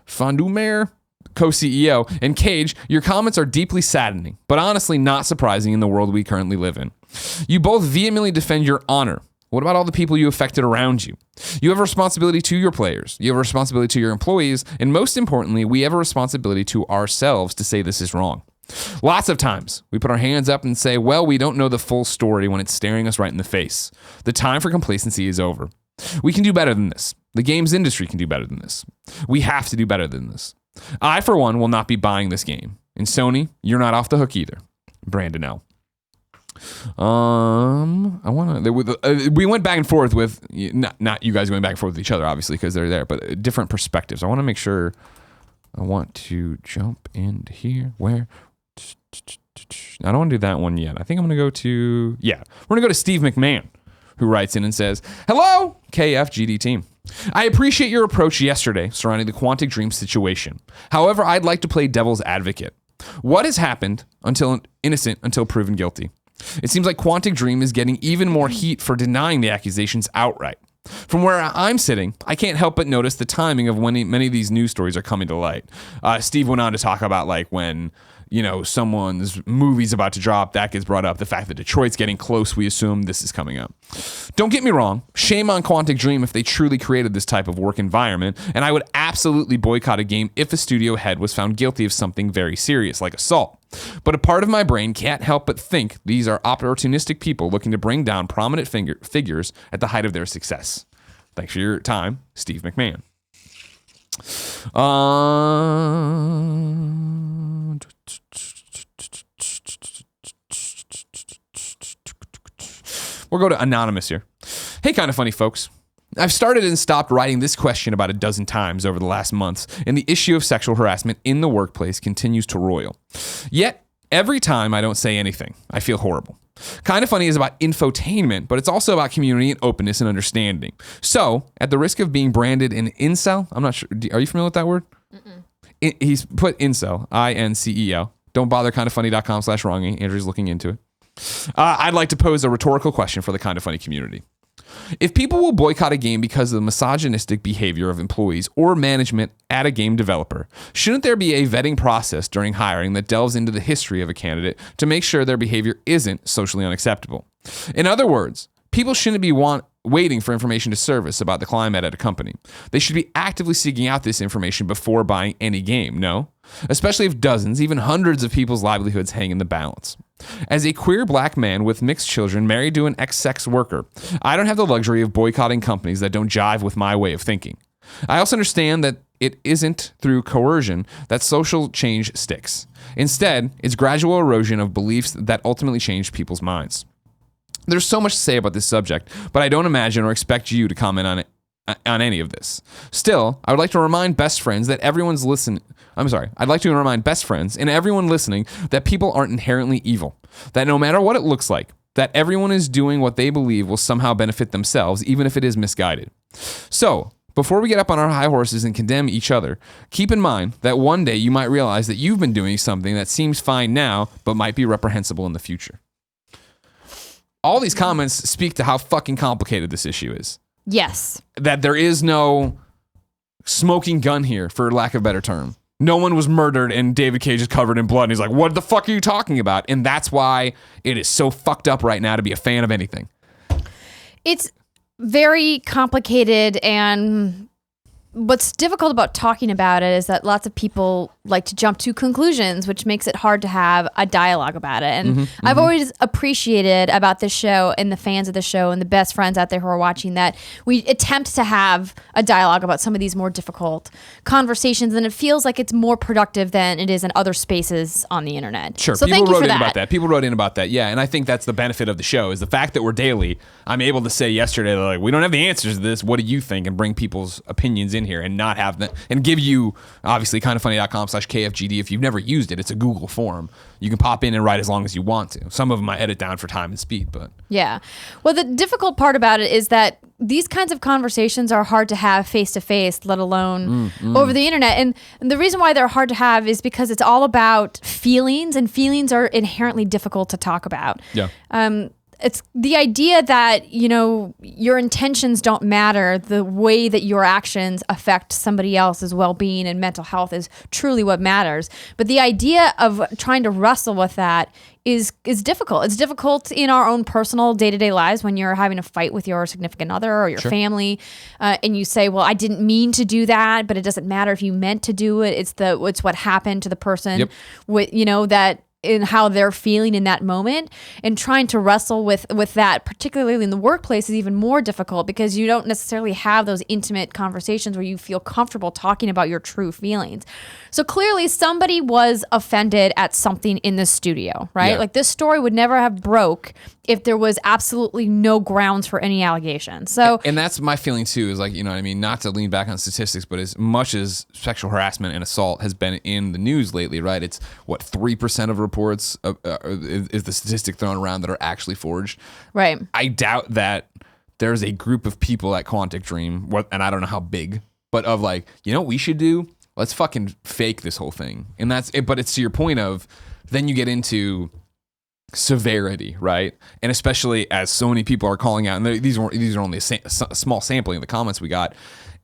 [SPEAKER 1] Fondu Mayor, co-CEO, and Cage, your comments are deeply saddening, but honestly not surprising in the world we currently live in. You both vehemently defend your honor. What about all the people you affected around you? You have a responsibility to your players. You have a responsibility to your employees. And most importantly, we have a responsibility to ourselves to say this is wrong. Lots of times we put our hands up and say, well, we don't know the full story when it's staring us right in the face. The time for complacency is over. We can do better than this. The games industry can do better than this. We have to do better than this. I, for one, will not be buying this game. And Sony, you're not off the hook either. Brandon L. We went back and forth with, not you guys going back and forth with each other, obviously, because they're there, but different perspectives. I want to make sure, I want to jump into here where, I don't want to do that one yet. I think I'm going to go to, we're going to go to Steve McMahon, who writes in and says, "Hello, KFGD team. I appreciate your approach yesterday surrounding the Quantic Dream situation. However, I'd like to play devil's advocate. What has happened until innocent until proven guilty? It seems like Quantic Dream is getting even more heat for denying the accusations outright. From where I'm sitting, I can't help but notice the timing of when many of these news stories are coming to light." Steve went on to talk about like when, someone's movie's about to drop, that gets brought up. The fact that Detroit's getting close, we assume this is coming up. Don't get me wrong, shame on Quantic Dream if they truly created this type of work environment, and I would absolutely boycott a game if a studio head was found guilty of something very serious, like assault. But a part of my brain can't help but think these are opportunistic people looking to bring down prominent figures at the height of their success. Thanks for your time, Steve McMahon. We'll go to Anonymous here. Hey, kind of funny folks. I've started and stopped writing this question about a dozen times over the last months, and the issue of sexual harassment in the workplace continues to roil. Yet, every time I don't say anything, I feel horrible. Kind of Funny is about infotainment, but it's also about community and openness and understanding. So, at the risk of being branded an incel, I'm not sure, are you familiar with that word? He's put incel, I-N-C-E-L. Don't bother kindoffunny.com/wrongy. Andrew's looking into it. I'd like to pose a rhetorical question for the Kind of Funny community. If people will boycott a game because of the misogynistic behavior of employees or management at a game developer, shouldn't there be a vetting process during hiring that delves into the history of a candidate to make sure their behavior isn't socially unacceptable? In other words, people shouldn't be waiting for information to surface about the climate at a company. They should be actively seeking out this information before buying any game, no? Especially if dozens, even hundreds of people's livelihoods hang in the balance. As a queer black man with mixed children married to an ex-sex worker, I don't have the luxury of boycotting companies that don't jive with my way of thinking. I also understand that it isn't through coercion that social change sticks. Instead, it's gradual erosion of beliefs that ultimately change people's minds. There's so much to say about this subject, but I don't imagine or expect you to comment on any of this. Still, I would like to remind best friends that everyone's listening. I'd like to remind best friends and everyone listening that people aren't inherently evil. That no matter what it looks like, that everyone is doing what they believe will somehow benefit themselves, even if it is misguided. So, before we get up on our high horses and condemn each other, keep in mind that one day you might realize that you've been doing something that seems fine now, but might be reprehensible in the future. All these comments speak to how fucking complicated this issue is.
[SPEAKER 2] Yes.
[SPEAKER 1] That there is no smoking gun here, for lack of a better term. No one was murdered and David Cage is covered in blood and he's like, what the fuck are you talking about? And that's why it is so fucked up right now to be a fan of anything.
[SPEAKER 2] It's very complicated and what's difficult about talking about it is that lots of people like to jump to conclusions, which makes it hard to have a dialogue about it. And I've always appreciated about this show and the fans of the show and the best friends out there who are watching that we attempt to have a dialogue about some of these more difficult conversations, and it feels like it's more productive than it is in other spaces on the internet.
[SPEAKER 1] Sure,
[SPEAKER 2] so
[SPEAKER 1] people
[SPEAKER 2] thank you
[SPEAKER 1] wrote
[SPEAKER 2] for
[SPEAKER 1] in
[SPEAKER 2] that.
[SPEAKER 1] about that. People wrote in about that, yeah. And I think that's the benefit of the show is the fact that we're daily. I'm able to say yesterday, like, we don't have the answers to this. What do you think? And bring people's opinions in here and not have them, and give you, obviously, kindoffunny.com/KFGD. If you've never used it, it's a Google form. You can pop in and write as long as you want to. Some of them I edit down for time and speed, but.
[SPEAKER 2] Yeah. Well, the difficult part about it is that these kinds of conversations are hard to have face to face, let alone over the internet. And the reason why they're hard to have is because it's all about feelings, and feelings are inherently difficult to talk about.
[SPEAKER 1] Yeah.
[SPEAKER 2] It's the idea that, you know, your intentions don't matter. The way that your actions affect somebody else's well-being and mental health is truly what matters. But the idea of trying to wrestle with that is difficult. It's difficult in our own personal day-to-day lives when you're having a fight with your significant other or your family, and you say, well, I didn't mean to do that, but it doesn't matter if you meant to do it. It's what happened to the person with, you know, that in how they're feeling in that moment, and trying to wrestle with that, particularly in the workplace, is even more difficult because you don't necessarily have those intimate conversations where you feel comfortable talking about your true feelings. So clearly somebody was offended at something in the studio, right?
[SPEAKER 1] Yeah.
[SPEAKER 2] Like this story would never have broke if there was absolutely no grounds for any allegations. So,
[SPEAKER 1] and that's my feeling too, is like, you know what I mean? Not to lean back on statistics, but as much as sexual harassment and assault has been in the news lately, right? It's what, 3% of reports is the statistic thrown around that are actually forged.
[SPEAKER 2] right.
[SPEAKER 1] I doubt that there's a group of people at Quantic Dream, and I don't know how big, but of like, you know what we should do? Let's fucking fake this whole thing. And that's it. But it's to your point of, then you get into severity, right? And especially as so many people are calling out, and these are only a small sampling of the comments we got.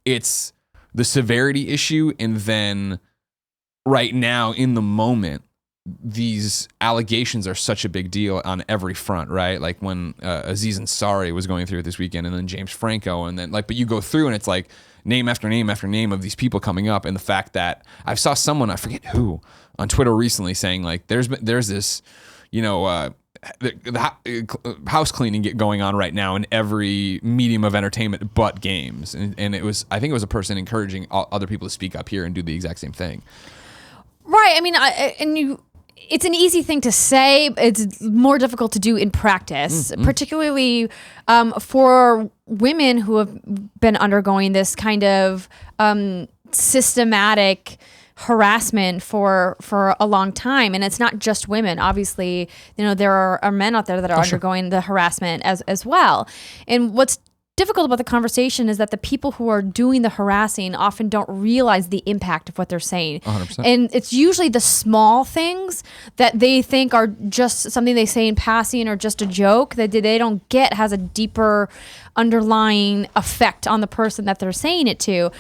[SPEAKER 1] It's the severity issue, and then right now in the moment, these allegations are such a big deal on every front, right? Like when Aziz Ansari was going through it this weekend, and then James Franco, and then like, but you go through and it's like name after name after name of these people coming up, and the fact that I saw someone, I forget who, on Twitter recently saying like there's this, you know, the house cleaning going on right now in every medium of entertainment but games, and it was, I think it was a person encouraging other people to speak up here and do the exact same thing.
[SPEAKER 2] Right. I mean, it's an easy thing to say. It's more difficult to do in practice, particularly for women who have been undergoing this kind of systematic harassment for a long time. And it's not just women. Obviously, you know, there are men out there that are undergoing the harassment as well. And what's difficult about the conversation is that the people who are doing the harassing often don't realize the impact of what they're saying.
[SPEAKER 1] 100%.
[SPEAKER 2] And it's usually the small things that they think are just something they say in passing or just a joke that they don't get has a deeper underlying effect on the person that they're saying it to.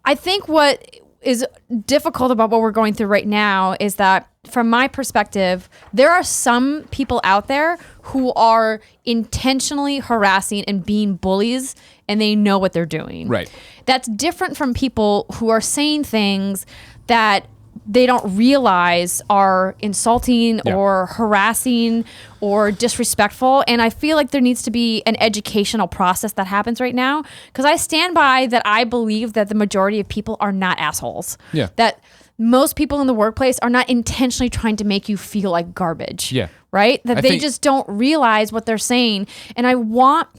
[SPEAKER 2] I think what is difficult about what we're going through right now is that, from my perspective, there are some people out there who are intentionally harassing and being bullies, and they know what they're doing.
[SPEAKER 1] Right.
[SPEAKER 2] That's different from people who are saying things that they don't realize are insulting or harassing or disrespectful. And I feel like there needs to be an educational process that happens right now, because I stand by that. I believe that the majority of people are not assholes.
[SPEAKER 1] Yeah.
[SPEAKER 2] That most people in the workplace are not intentionally trying to make you feel like garbage.
[SPEAKER 1] Yeah.
[SPEAKER 2] Right? That
[SPEAKER 1] I
[SPEAKER 2] they
[SPEAKER 1] think-
[SPEAKER 2] just don't realize what they're saying. And I want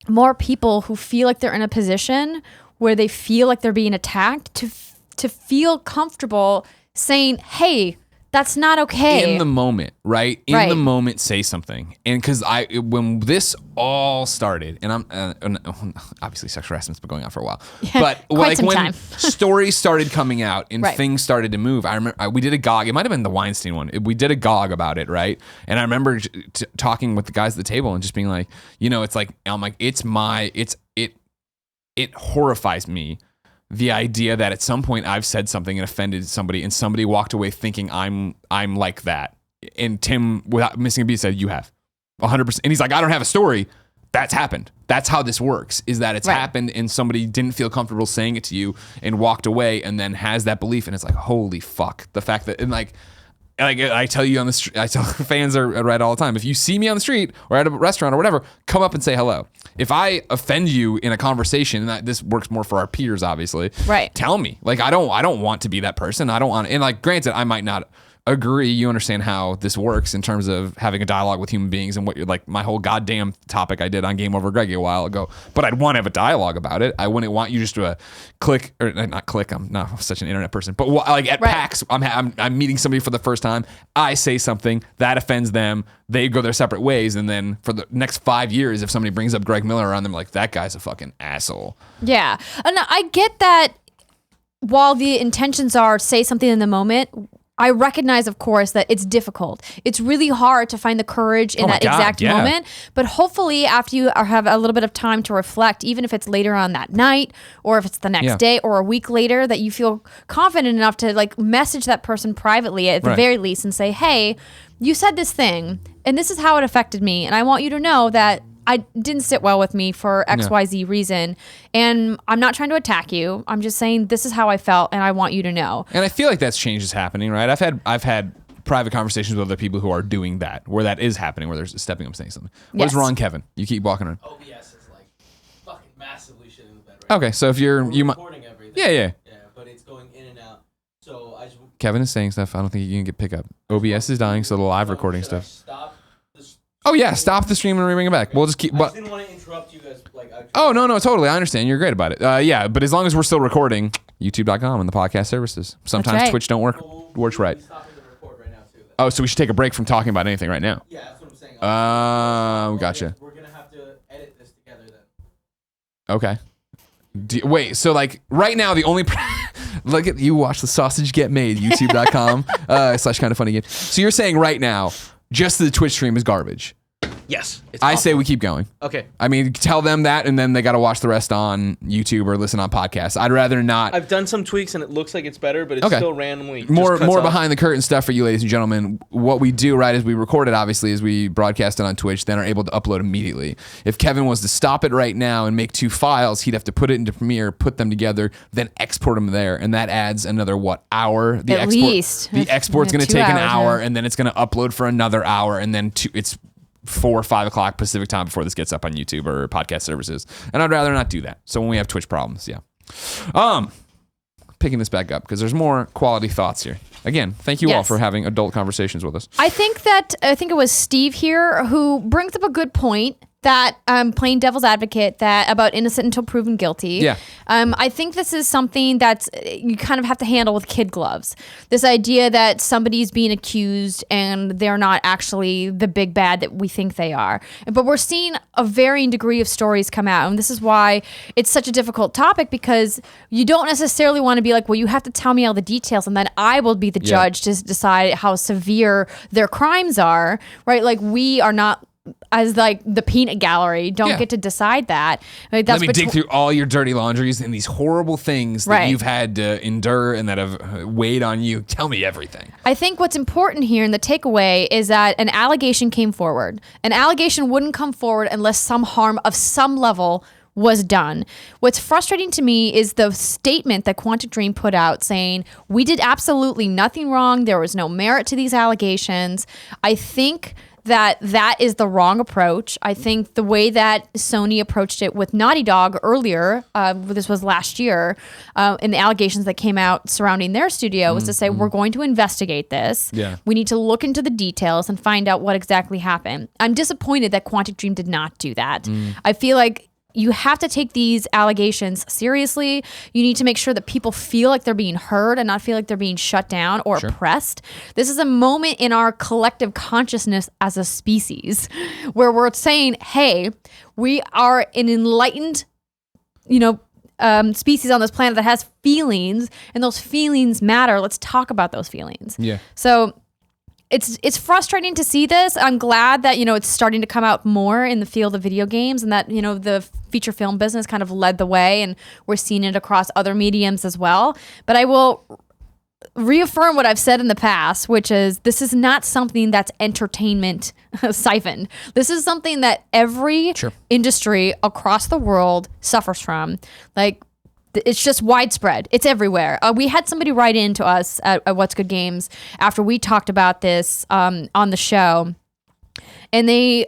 [SPEAKER 2] more people who feel like they're in a position where they feel like they're being attacked to feel comfortable saying, hey, that's not okay.
[SPEAKER 1] In the moment, right? In
[SPEAKER 2] Right.
[SPEAKER 1] the moment, say something. And because when this all started, and I'm obviously sexual harassment's been going on for a while, but
[SPEAKER 2] Quite
[SPEAKER 1] like
[SPEAKER 2] some
[SPEAKER 1] when
[SPEAKER 2] time.
[SPEAKER 1] stories started coming out and
[SPEAKER 2] Right.
[SPEAKER 1] things started to move, I remember we did a GOG. It might have been the Weinstein one. We did a GOG about it, right? And I remember talking with the guys at the table and just being like, you know, it's like, I'm like, it horrifies me, the idea that at some point I've said something and offended somebody, and somebody walked away thinking I'm like that. And Tim, without missing a beat, said, "You have 100%." And he's like, "I don't have a story. that's happened. That's how this works, is that it's happened and somebody didn't feel comfortable saying it to you and walked away and then has that belief. And it's like, holy fuck. The fact that, and like I tell you on the street, I tell fans are right all the time, if you see me on the street or at a restaurant or whatever, come up and say hello. If I offend you in a conversation, and this works more for our peers, obviously, tell me. Like, I don't want to be that person. I don't want, and like, granted, I might not agree. You understand how this works in terms of having a dialogue with human beings and what you're like, my whole goddamn topic I did on Game Over Greg a while ago, but I'd want to have a dialogue about it. I wouldn't want you just to click, or not click, I'm not such an internet person, but like at PAX, I'm meeting somebody for the first time, I say something that offends them, they go their separate ways, and then for the next 5 years, if somebody brings up Greg Miller around them, like, that guy's a fucking asshole.
[SPEAKER 2] Yeah, and I get that while the intentions are say something in the moment, I recognize, of course, that it's difficult. It's really hard to find the courage in that exact moment. But hopefully, after you have a little bit of time to reflect, even if it's later on that night, or if it's the next day, or a week later, that you feel confident enough to like message that person privately at the very least and say, "Hey, you said this thing, and this is how it affected me, and I want you to know that I didn't sit well with me for XYZ reason. And I'm not trying to attack you. I'm just saying this is how I felt and I want you to know."
[SPEAKER 1] And I feel like that's change is happening, right? I've had private conversations with other people who are doing that, where that is happening, where they're stepping up saying something. What's wrong, Kevin? You keep walking around.
[SPEAKER 4] OBS is like fucking massively shit in the bed right
[SPEAKER 1] Okay, so if you're
[SPEAKER 4] recording everything.
[SPEAKER 1] Yeah,
[SPEAKER 4] but it's going in and out. So I just
[SPEAKER 1] Kevin is saying stuff. I don't think you can get pick up. OBS is dying, so the live recording stuff.
[SPEAKER 4] Stop this.
[SPEAKER 1] Oh yeah, stop the stream and bring it back. We'll just keep.
[SPEAKER 4] I just didn't want to interrupt you guys.
[SPEAKER 1] Oh no, totally. I understand. You're great about it. Yeah, but as long as we're still recording, YouTube.com and the podcast services. Sometimes Twitch don't works right.
[SPEAKER 4] Right now too,
[SPEAKER 1] oh, so we should take a break from talking about anything right now.
[SPEAKER 4] Yeah, that's what I'm saying.
[SPEAKER 1] Gotcha.
[SPEAKER 4] We're gonna have to edit this together then.
[SPEAKER 1] Okay. Wait, so like right now the only look at you watch the sausage get made, youtube.com /kindoffunnygame. So you're saying right now just the Twitch stream is garbage.
[SPEAKER 3] Yes.
[SPEAKER 1] I say we keep going.
[SPEAKER 3] Okay.
[SPEAKER 1] I mean, tell them that, and then they got to watch the rest on YouTube or listen on podcasts. I'd rather not.
[SPEAKER 3] I've done some tweaks, and it looks like it's better, but it's still randomly
[SPEAKER 1] more
[SPEAKER 3] just cuts off.
[SPEAKER 1] behind the curtain stuff for you, ladies and gentlemen. What we do, right, is we record it, obviously, as we broadcast it on Twitch, then are able to upload immediately. If Kevin was to stop it right now and make 2 files, he'd have to put it into Premiere, put them together, then export them there, and that adds another hour? The
[SPEAKER 2] At least.
[SPEAKER 1] The export's going to
[SPEAKER 2] 2
[SPEAKER 1] take an
[SPEAKER 2] hours,
[SPEAKER 1] hour, and then it's going to upload for another hour, and then it's 4 or 5 o'clock Pacific time before this gets up on YouTube or podcast services. And I'd rather not do that. So when we have Twitch problems, picking this back up because there's more quality thoughts here. Again, thank you all for having adult conversations with us.
[SPEAKER 2] I think it was Steve here who brings up a good point that playing devil's advocate that about innocent until proven guilty.
[SPEAKER 1] Yeah.
[SPEAKER 2] I think this is something that's you kind of have to handle with kid gloves. This idea that somebody's being accused and they're not actually the big bad that we think they are. But we're seeing a varying degree of stories come out. And this is why it's such a difficult topic, because you don't necessarily want to be like, well, you have to tell me all the details and then I will be the judge to decide how severe their crimes are, right? Like, we are not, as like the peanut gallery, don't get to decide that. Like, that's
[SPEAKER 1] Let me dig through all your dirty laundries and these horrible things that you've had to endure and that have weighed on you. Tell me everything.
[SPEAKER 2] I think what's important here and the takeaway is that an allegation came forward. An allegation wouldn't come forward unless some harm of some level was done. What's frustrating to me is the statement that Quantic Dream put out saying, we did absolutely nothing wrong. There was no merit to these allegations. I think that is the wrong approach. I think the way that Sony approached it with Naughty Dog earlier, this was last year, and the allegations that came out surrounding their studio was to say, we're going to investigate this.
[SPEAKER 1] Yeah.
[SPEAKER 2] We need to look into the details and find out what exactly happened. I'm disappointed that Quantic Dream did not do that. I feel like you have to take these allegations seriously. You need to make sure that people feel like they're being heard and not feel like they're being shut down or oppressed. This is a moment in our collective consciousness as a species where we're saying, hey, we are an enlightened, species on this planet that has feelings, and those feelings matter. Let's talk about those feelings.
[SPEAKER 1] Yeah.
[SPEAKER 2] So it's frustrating to see this. I'm glad that, it's starting to come out more in the field of video games, and that, the feature film business kind of led the way, and we're seeing it across other mediums as well. But I will reaffirm what I've said in the past, which is this is not something that's entertainment siphoned. This is something that every industry across the world suffers from. Like, it's just widespread. It's everywhere. We had somebody write in to us at What's Good Games after we talked about this on the show, and they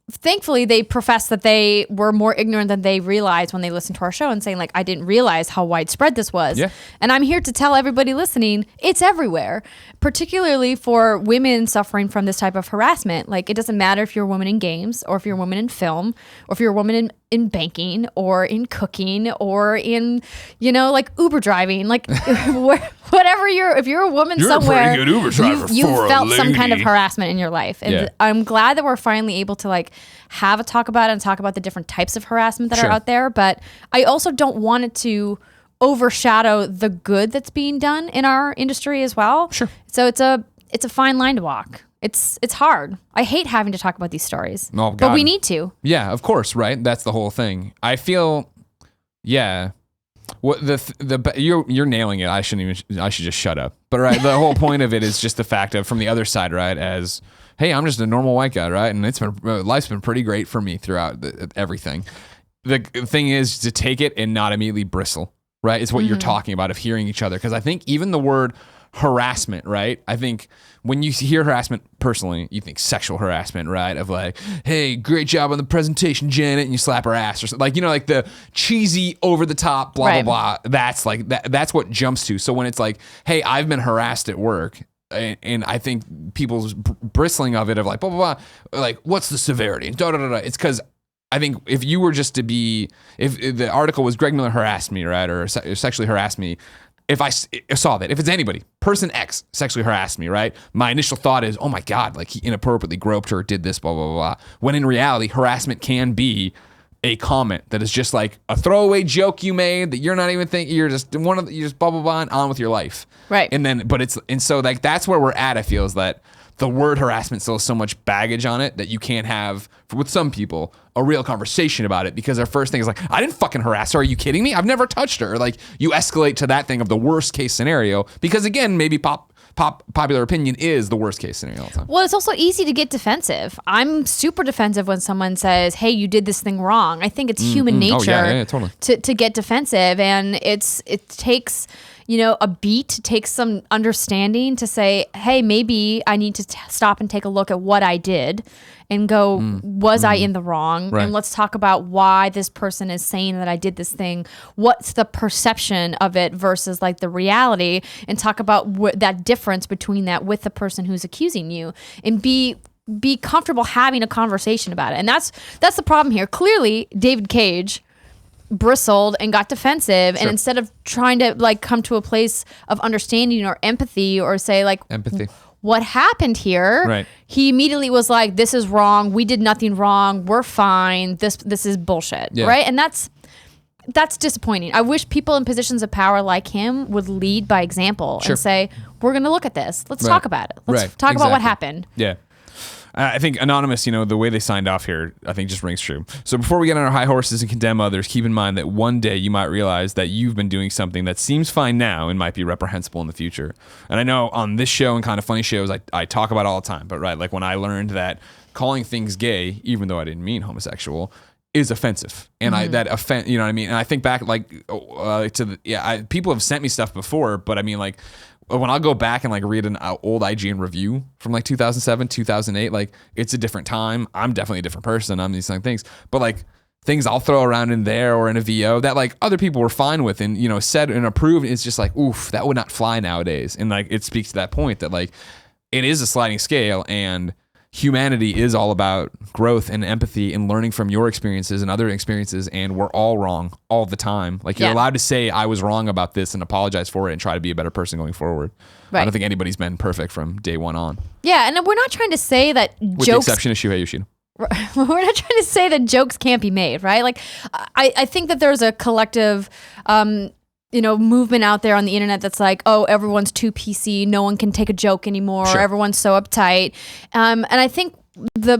[SPEAKER 2] thankfully they professed that they were more ignorant than they realized when they listened to our show, and saying like, I didn't realize how widespread this was. Yeah. And I'm here to tell everybody listening, it's everywhere, particularly for women suffering from this type of harassment. Like, it doesn't matter if you're a woman in games, or if you're a woman in film, or if you're a woman in banking, or in cooking, or in, like Uber driving, like whatever if you're a woman somewhere,
[SPEAKER 1] a pretty good Uber driver
[SPEAKER 2] you
[SPEAKER 1] for a
[SPEAKER 2] felt some
[SPEAKER 1] lady.
[SPEAKER 2] kind of harassment in your life. And I'm glad that we're finally able to like have a talk about it and talk about the different types of harassment that are out there. But I also don't want it to overshadow the good that's being done in our industry as well. Sure. So it's a fine line to walk. It's hard. I hate having to talk about these stories. Oh, God. But we need to.
[SPEAKER 1] Yeah, of course, right? That's the whole thing. I feel, what you're nailing it. I should just shut up. But right, the whole point of it is just the fact of from the other side, right? As hey, I'm just a normal white guy, right? And life's been pretty great for me throughout everything. The thing is to take it and not immediately bristle, right? Is what you're talking about of hearing each other. Because I think even the word harassment, right? I think when you hear harassment personally, you think sexual harassment, right? Of like, hey, great job on the presentation, Janet, and you slap her ass or something. Like, like the cheesy, over the top, blah, blah, blah. That's like, that's what jumps to. So when it's like, hey, I've been harassed at work, and I think people's bristling of it of like, blah, blah, blah, like, what's the severity? Da, da, da, da. It's because I think if you were just to be, if the article was Greg Miller harassed me, right? Or sexually harassed me, if I saw that, if it's anybody, person X sexually harassed me, right? My initial thought is, oh my God, like he inappropriately groped her, did this, blah, blah, blah. When in reality, harassment can be a comment that is just like a throwaway joke you made that you're not even thinking, you're just blah, blah, blah, and on with your life.
[SPEAKER 2] Right.
[SPEAKER 1] And so like, that's where we're at. I feel is that the word harassment still has so much baggage on it that you can't have, with some people, a real conversation about it because their first thing is like, I didn't fucking harass her. Are you kidding me? I've never touched her. Like, you escalate to that thing of the worst case scenario because, again, maybe popular opinion is the worst case scenario all the time.
[SPEAKER 2] Well, it's also easy to get defensive. I'm super defensive when someone says, hey, you did this thing wrong. I think it's human nature
[SPEAKER 1] totally.
[SPEAKER 2] to get defensive, and it takes a beat, takes some understanding to say, hey, maybe I need to stop and take a look at what I did and go, was I in the wrong? Right. And let's talk about why this person is saying that I did this thing. What's the perception of it versus like the reality, and talk about that difference between that with the person who's accusing you, and be comfortable having a conversation about it. And that's the problem here. Clearly, David Cage bristled and got defensive, and instead of trying to like come to a place of understanding or empathy, or say like what happened here, right, he immediately was like, this is wrong, we did nothing wrong, we're fine, this is bullshit. Right? And that's disappointing. I wish people in positions of power like him would lead by example and say, we're going to look at this, let's talk about it, let's talk about what happened.
[SPEAKER 1] I think Anonymous, the way they signed off here, I think just rings true. So before we get on our high horses and condemn others, keep in mind that one day you might realize that you've been doing something that seems fine now and might be reprehensible in the future. And I know on this show and Kind of Funny shows, I talk about it all the time. But right, like when I learned that calling things gay, even though I didn't mean homosexual, is offensive, and that offend, you know what I mean. And I think back like people have sent me stuff before, but I mean like, when I'll go back and like read an old IGN review from like 2007, 2008, like it's a different time. I'm definitely a different person. I'm these things, but like things I'll throw around in there or in a VO that like other people were fine with and, said and approved. It's just like, oof, that would not fly nowadays. And like, it speaks to that point that like, it is a sliding scale, and humanity is all about growth and empathy and learning from your experiences and other experiences, and we're all wrong all the time. Like you're allowed to say I was wrong about this and apologize for it and try to be a better person going forward. Right. I don't think anybody's been perfect from day one on.
[SPEAKER 2] Yeah, and we're not trying to say that
[SPEAKER 1] with the exception of Shuhei Yoshida.
[SPEAKER 2] We're not trying to say that jokes can't be made, right? Like I think that there's a collective movement out there on the internet that's like, oh, everyone's too PC, no one can take a joke anymore, sure, everyone's so uptight. And I think the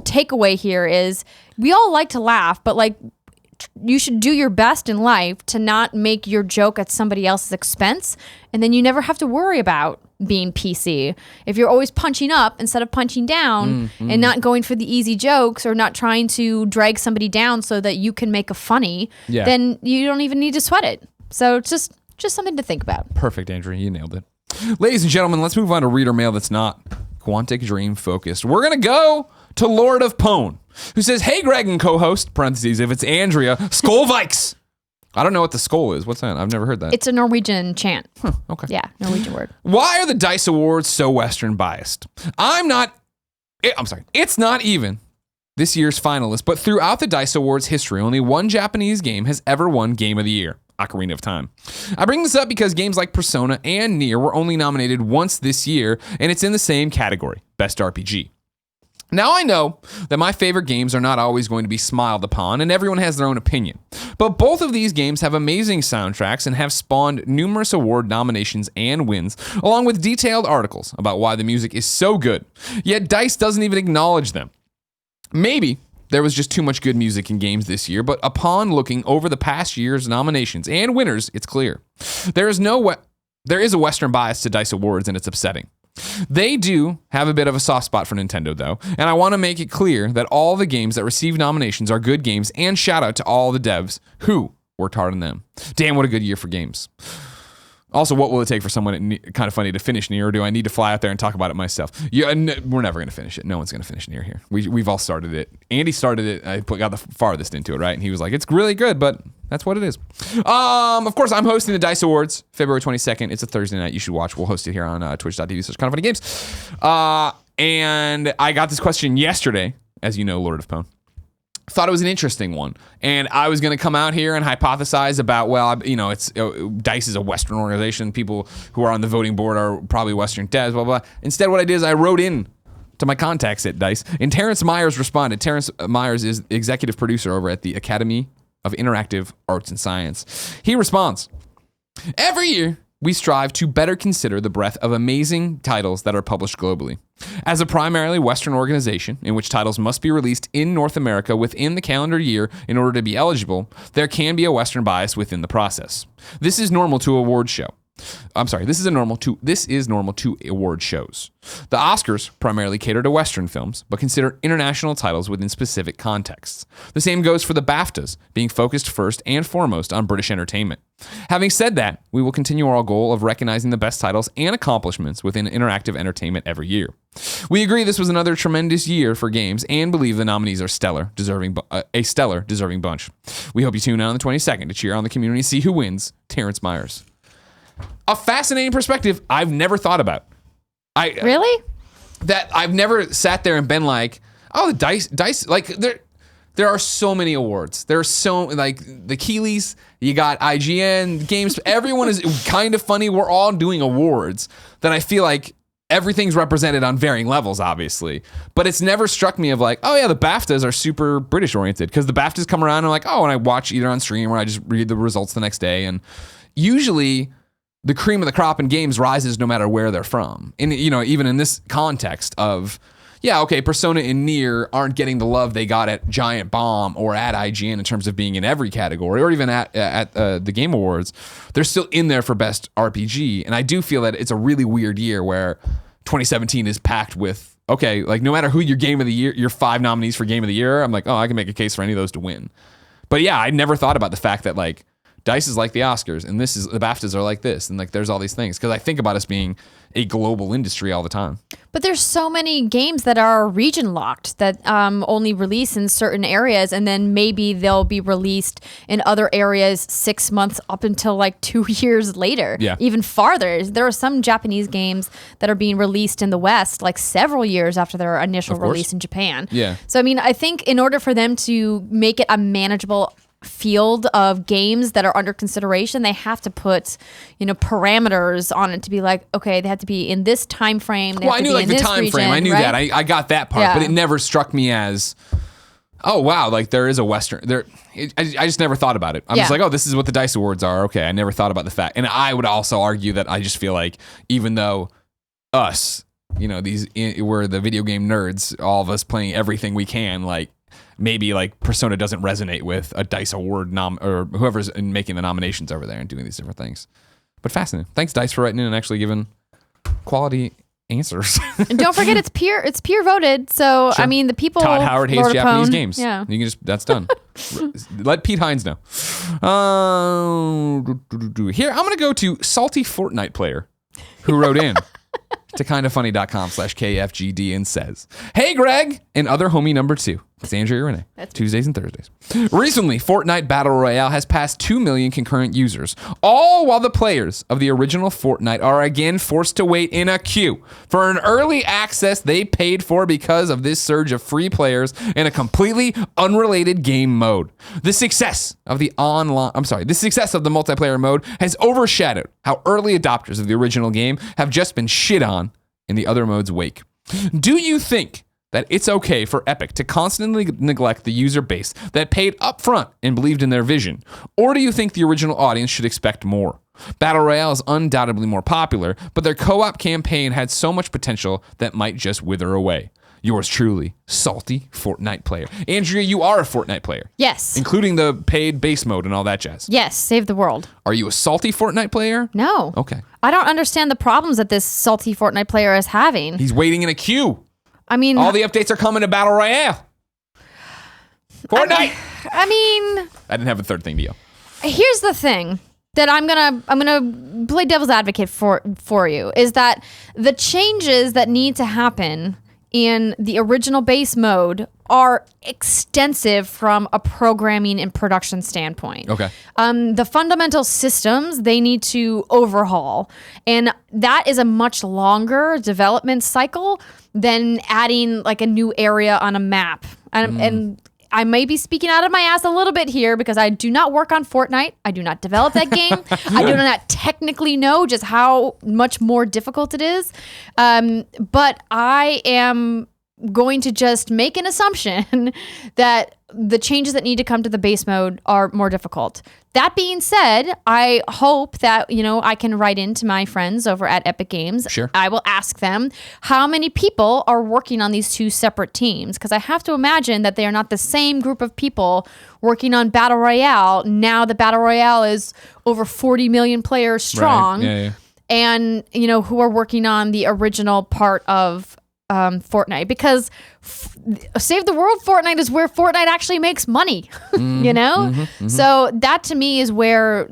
[SPEAKER 2] takeaway here is we all like to laugh, but like you should do your best in life to not make your joke at somebody else's expense, and then you never have to worry about being PC. If you're always punching up instead of punching down and not going for the easy jokes or not trying to drag somebody down so that you can make a funny, then you don't even need to sweat it. So it's just something to think about.
[SPEAKER 1] Perfect, Andrea. You nailed it. Ladies and gentlemen, let's move on to reader mail that's not Quantic Dream focused. We're going to go to LordofPwn, who says, hey, Greg and co-host, parentheses, if it's Andrea, Skolvikes. I don't know what the skull is. What's that? I've never heard that.
[SPEAKER 2] It's a Norwegian chant.
[SPEAKER 1] Huh, okay.
[SPEAKER 2] Yeah, Norwegian word.
[SPEAKER 1] Why are the D.I.C.E awards so Western biased? I'm sorry. It's not even this year's finalist, but throughout the D.I.C.E awards history, only one Japanese game has ever won Game of the Year. Ocarina of Time. I bring this up because games like Persona and Nier were only nominated once this year, and it's in the same category, Best RPG. Now I know that my favorite games are not always going to be smiled upon, and everyone has their own opinion. But both of these games have amazing soundtracks and have spawned numerous award nominations and wins, along with detailed articles about why the music is so good. Yet D.I.C.E doesn't even acknowledge them. Maybe there was just too much good music in games this year, but upon looking over the past year's nominations and winners, it's clear. There is a Western bias to D.I.C.E awards, and it's upsetting. They do have a bit of a soft spot for Nintendo, though, and I want to make it clear that all the games that receive nominations are good games, and shout out to all the devs who worked hard on them. Damn, what a good year for games. Also, what will it take for someone at Kind of Funny to finish Nier, or do I need to fly out there and talk about it myself? Yeah, we're never going to finish it. No one's going to finish Nier here. We've all started it. Andy started it. I got the farthest into it, right? And he was like, it's really good, but that's what it is. Of course, I'm hosting the D.I.C.E Awards, February 22nd. It's a Thursday night. You should watch. We'll host it here on twitch.tv/kindoffunnygames. And I got this question yesterday, as you know, LordofPwn. Thought it was an interesting one, and I was going to come out here and hypothesize about, it's D.I.C.E is a Western organization. People who are on the voting board are probably Western devs, blah, blah. Instead, what I did is I wrote in to my contacts at D.I.C.E, and Terrence Myers responded. Terrence Myers is executive producer over at the Academy of Interactive Arts and Science. He responds, every year, we strive to better consider the breadth of amazing titles that are published globally. As a primarily Western organization, in which titles must be released in North America within the calendar year in order to be eligible, there can be a Western bias within the process. This is normal to award show. This is normal to award shows. The Oscars primarily cater to Western films, but consider international titles within specific contexts. The same goes for the BAFTAs, being focused first and foremost on British entertainment. Having said that, we will continue our goal of recognizing the best titles and accomplishments within interactive entertainment every year. We agree this was another tremendous year for games and believe the nominees are a stellar, deserving bunch. We hope you tune in on the 22nd to cheer on the community and see who wins. Terrence Myers. A fascinating perspective I've never thought about.
[SPEAKER 2] Really?
[SPEAKER 1] That I've never sat there and been like, oh, the D.I.C.E, like there are so many awards. There are so, like, the Keeleys, you got IGN, games, everyone is Kind of Funny. We're all doing awards that I feel like everything's represented on varying levels, obviously. But it's never struck me of like, oh yeah, the BAFTAs are super British oriented, because the BAFTAs come around and I'm like, oh, and I watch either on stream or I just read the results the next day. And usually the cream of the crop in games rises no matter where they're from. And, even in this context of, yeah, okay, Persona and Nier aren't getting the love they got at Giant Bomb or at IGN in terms of being in every category, or even at the Game Awards. They're still in there for Best RPG. And I do feel that it's a really weird year where 2017 is packed with, okay, like no matter who your Game of the Year, your 5 nominees for Game of the Year, I'm like, oh, I can make a case for any of those to win. But yeah, I never thought about the fact that like, D.I.C.E is like the Oscars, and the BAFTAs are like this, and like there's all these things, because I think about us being a global industry all the time.
[SPEAKER 2] But there's so many games that are region locked that only release in certain areas, and then maybe they'll be released in other areas 6 months up until like 2 years later, even farther. There are some Japanese games that are being released in the West like several years after their initial release in Japan.
[SPEAKER 1] Yeah.
[SPEAKER 2] So I mean, I think in order for them to make it a manageable field of games that are under consideration, they have to put, parameters on it to be like, okay, they have to be in this time frame.
[SPEAKER 1] Well, I knew like the time frame. I knew that. I got that part, but it never struck me as, oh wow, like there is a Western there. I just never thought about it. I'm just like, oh, this is what the D.I.C.E awards are. Okay, I never thought about the fact. And I would also argue that I just feel like even though us, we're the video game nerds, all of us playing everything we can, like maybe like Persona doesn't resonate with a DICE award or whoever's making the nominations over there and doing these different things. But fascinating. Thanks, DICE, for writing in and actually giving quality answers.
[SPEAKER 2] And don't forget, it's peer voted. So
[SPEAKER 1] Sure.
[SPEAKER 2] I mean, the people.
[SPEAKER 1] Todd Howard hates
[SPEAKER 2] LordofPwn,
[SPEAKER 1] Japanese games.
[SPEAKER 2] Yeah.
[SPEAKER 1] You can that's done. Let Pete Hines know. Here, I'm going to go to Salty Fortnite Player, who wrote in to kindafunny.com/KFGD and says, "Hey, Greg, and other homie number 2. It's Andrea and Renee. Tuesdays and Thursdays. Recently, Fortnite Battle Royale has passed 2 million concurrent users, all while the players of the original Fortnite are again forced to wait in a queue for an early access they paid for because of this surge of free players in a completely unrelated game mode. The success of the multiplayer mode has overshadowed how early adopters of the original game have just been shit on in the other mode's wake. Do you think that it's okay for Epic to constantly neglect the user base that paid upfront and believed in their vision? Or do you think the original audience should expect more? Battle Royale is undoubtedly more popular, but their co-op campaign had so much potential that might just wither away. Yours truly, Salty Fortnite Player." Andrea, you are a Fortnite player.
[SPEAKER 2] Yes.
[SPEAKER 1] Including the paid base mode and all that jazz.
[SPEAKER 2] Yes. Save the world.
[SPEAKER 1] Are you a salty Fortnite player?
[SPEAKER 2] No.
[SPEAKER 1] Okay.
[SPEAKER 2] I don't understand the problems that this salty Fortnite player is having.
[SPEAKER 1] He's waiting in a queue.
[SPEAKER 2] I mean,
[SPEAKER 1] All the updates are coming to Battle Royale. Fortnite.
[SPEAKER 2] I mean,
[SPEAKER 1] I didn't have a third thing to you.
[SPEAKER 2] here's the thing that I'm gonna play devil's advocate for you is that the changes that need to happen in the original base mode are extensive from a programming and production standpoint.
[SPEAKER 1] Okay.
[SPEAKER 2] The fundamental systems they need to overhaul, and that is a much longer development cycle than adding like a new area on a map. And I may be speaking out of my ass a little bit here because I do not work on Fortnite. I do not develop that game. I do not technically know just how much more difficult it is. But I am going to just make an assumption that the changes that need to come to the base mode are more difficult. That being said, I hope that, I can write into my friends over at Epic Games.
[SPEAKER 1] Sure.
[SPEAKER 2] I will ask them how many people are working on these two separate teams, because I have to imagine that they are not the same group of people working on Battle Royale. Now the Battle Royale is over 40 million players strong.
[SPEAKER 1] Right. Yeah.
[SPEAKER 2] And, who are working on the original part of Fortnite, because Save the World Fortnite is where Fortnite actually makes money, So that to me is where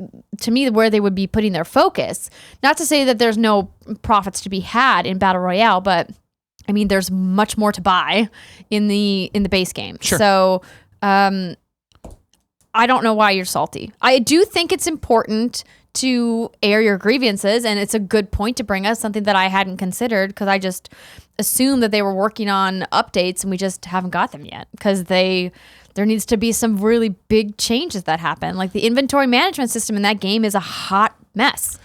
[SPEAKER 2] they would be putting their focus. Not to say that there's no profits to be had in Battle Royale, but I mean, there's much more to buy in the base game.
[SPEAKER 1] Sure.
[SPEAKER 2] So I don't know why you're salty. I do think it's important to air your grievances, and it's a good point to bring us, something that I hadn't considered because I just assumed that they were working on updates and we just haven't got them yet, because there needs to be some really big changes that happen. Like the inventory management system in that game is a hot mess.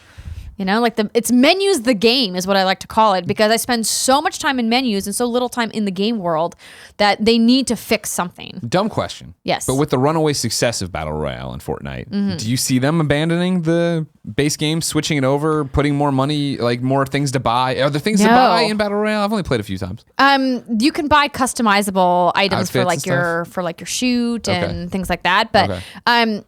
[SPEAKER 2] It's menus the game is what I like to call it, because I spend so much time in menus and so little time in the game world that they need to fix something.
[SPEAKER 1] Dumb question.
[SPEAKER 2] Yes.
[SPEAKER 1] But with the runaway success of Battle Royale and Fortnite, do you see them abandoning the base game, switching it over, putting more money, like more things to buy? Are there things to buy in Battle Royale? I've only played a few times.
[SPEAKER 2] You can buy customizable items for
[SPEAKER 1] Outfits
[SPEAKER 2] like your shoot
[SPEAKER 1] Okay.
[SPEAKER 2] and things like that. But
[SPEAKER 1] Okay.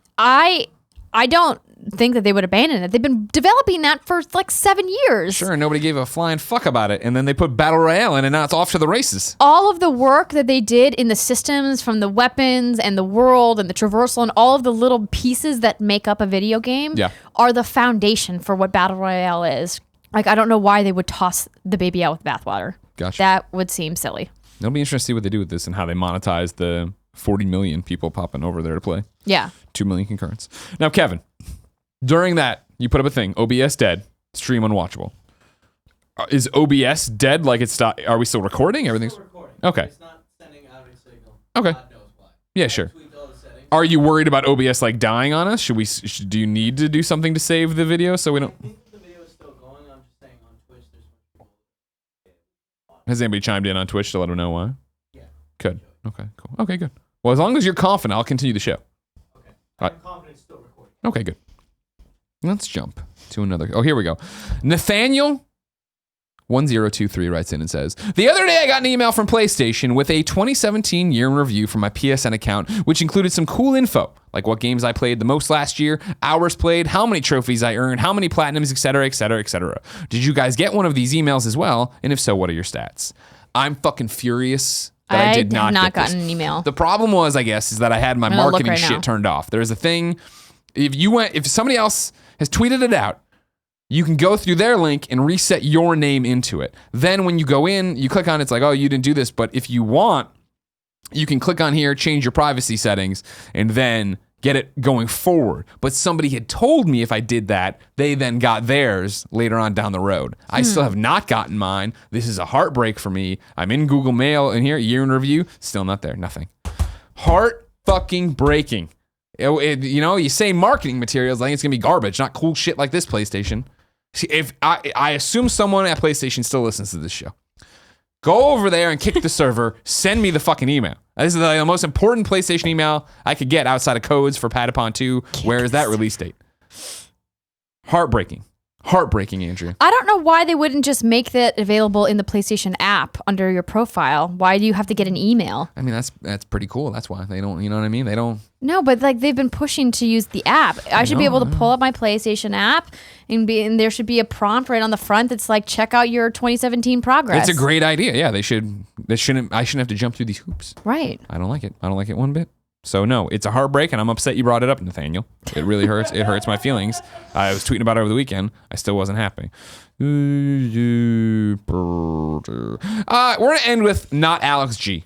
[SPEAKER 2] I don't think that they would abandon it. They've been developing that for like 7 years.
[SPEAKER 1] Sure, and nobody gave a flying fuck about it, and then they put Battle Royale in, and now it's off to the races.
[SPEAKER 2] All of the work that they did in the systems, from the weapons and the world and the traversal and all of the little pieces that make up a video game are the foundation for what Battle Royale is. Like, I don't know why they would toss the baby out with bathwater.
[SPEAKER 1] Gotcha.
[SPEAKER 2] That would seem silly.
[SPEAKER 1] It'll be interesting to see what they do with this and how they monetize the 40 million people popping over there to play.
[SPEAKER 2] Yeah.
[SPEAKER 1] 2 million concurrents. Now, Kevin, during that, you put up a thing, OBS dead, stream unwatchable. Is OBS dead? Like are we still recording? Everything's
[SPEAKER 4] Still recording.
[SPEAKER 1] Okay.
[SPEAKER 4] It's not sending out a signal.
[SPEAKER 1] Okay.
[SPEAKER 4] God knows why.
[SPEAKER 1] Yeah, sure.
[SPEAKER 4] Tweaked all the settings.
[SPEAKER 1] Are you worried about OBS like dying on us? Do you need to do something to save the video so we don't?
[SPEAKER 4] I think that the video is still going. I'm just saying on Twitch there's much people.
[SPEAKER 1] Has anybody chimed in on Twitch to let them know why?
[SPEAKER 4] Yeah.
[SPEAKER 1] Good. Okay, cool. Okay, good. Well, as long as you're confident, I'll continue the show.
[SPEAKER 4] Okay.
[SPEAKER 1] Right.
[SPEAKER 4] I'm confident it's still recording.
[SPEAKER 1] Okay, good. Let's jump to another. Oh, here we go. Nathaniel 1023 writes in and says, the other day I got an email from PlayStation with a 2017 year in review for my PSN account, which included some cool info, like what games I played the most last year, hours played, how many trophies I earned, how many platinums, etc., etc., etc. Did you guys get one of these emails as well? And if so, what are your stats? I'm fucking furious that I did not
[SPEAKER 2] have not
[SPEAKER 1] get this.
[SPEAKER 2] gotten an email.
[SPEAKER 1] The problem was, I guess, is that I had my
[SPEAKER 2] gonna look
[SPEAKER 1] marketing
[SPEAKER 2] right
[SPEAKER 1] shit
[SPEAKER 2] now.
[SPEAKER 1] turned off. There's a thing, if somebody else has tweeted it out, you can go through their link and reset your name into it. Then when you go in, you click on it, it's like, oh, you didn't do this. But if you want, you can click on here, change your privacy settings, and then get it going forward. But somebody had told me if I did that, they then got theirs later on down the road. I still have not gotten mine. This is a heartbreak for me. I'm in Google Mail in here, year in review, still not there, nothing. Heart fucking breaking. You say marketing materials, I think it's gonna be garbage, not cool shit like this PlayStation. If I assume someone at PlayStation still listens to this show, go over there and kick the server, send me the fucking email. This is the most important PlayStation email I could get outside of codes for Patapon 2. Where is that release date? Heartbreaking. Heartbreaking, Andrea.
[SPEAKER 2] I don't know why they wouldn't just make that available in the PlayStation app under your profile. Why do you have to get an email?
[SPEAKER 1] I mean, that's pretty cool. That's why they don't, you know what I mean? They don't.
[SPEAKER 2] No, but like they've been pushing to use the app. I should be able to pull up my PlayStation app and there should be a prompt right on the front that's like, check out your 2017 progress.
[SPEAKER 1] It's a great idea. Yeah, I shouldn't have to jump through these hoops.
[SPEAKER 2] Right.
[SPEAKER 1] I don't like it. I don't like it one bit. So no, it's a heartbreak, and I'm upset you brought it up, Nathaniel. It really hurts. It hurts my feelings. I was tweeting about it over the weekend. I still wasn't happy. We're gonna end with not Alex G,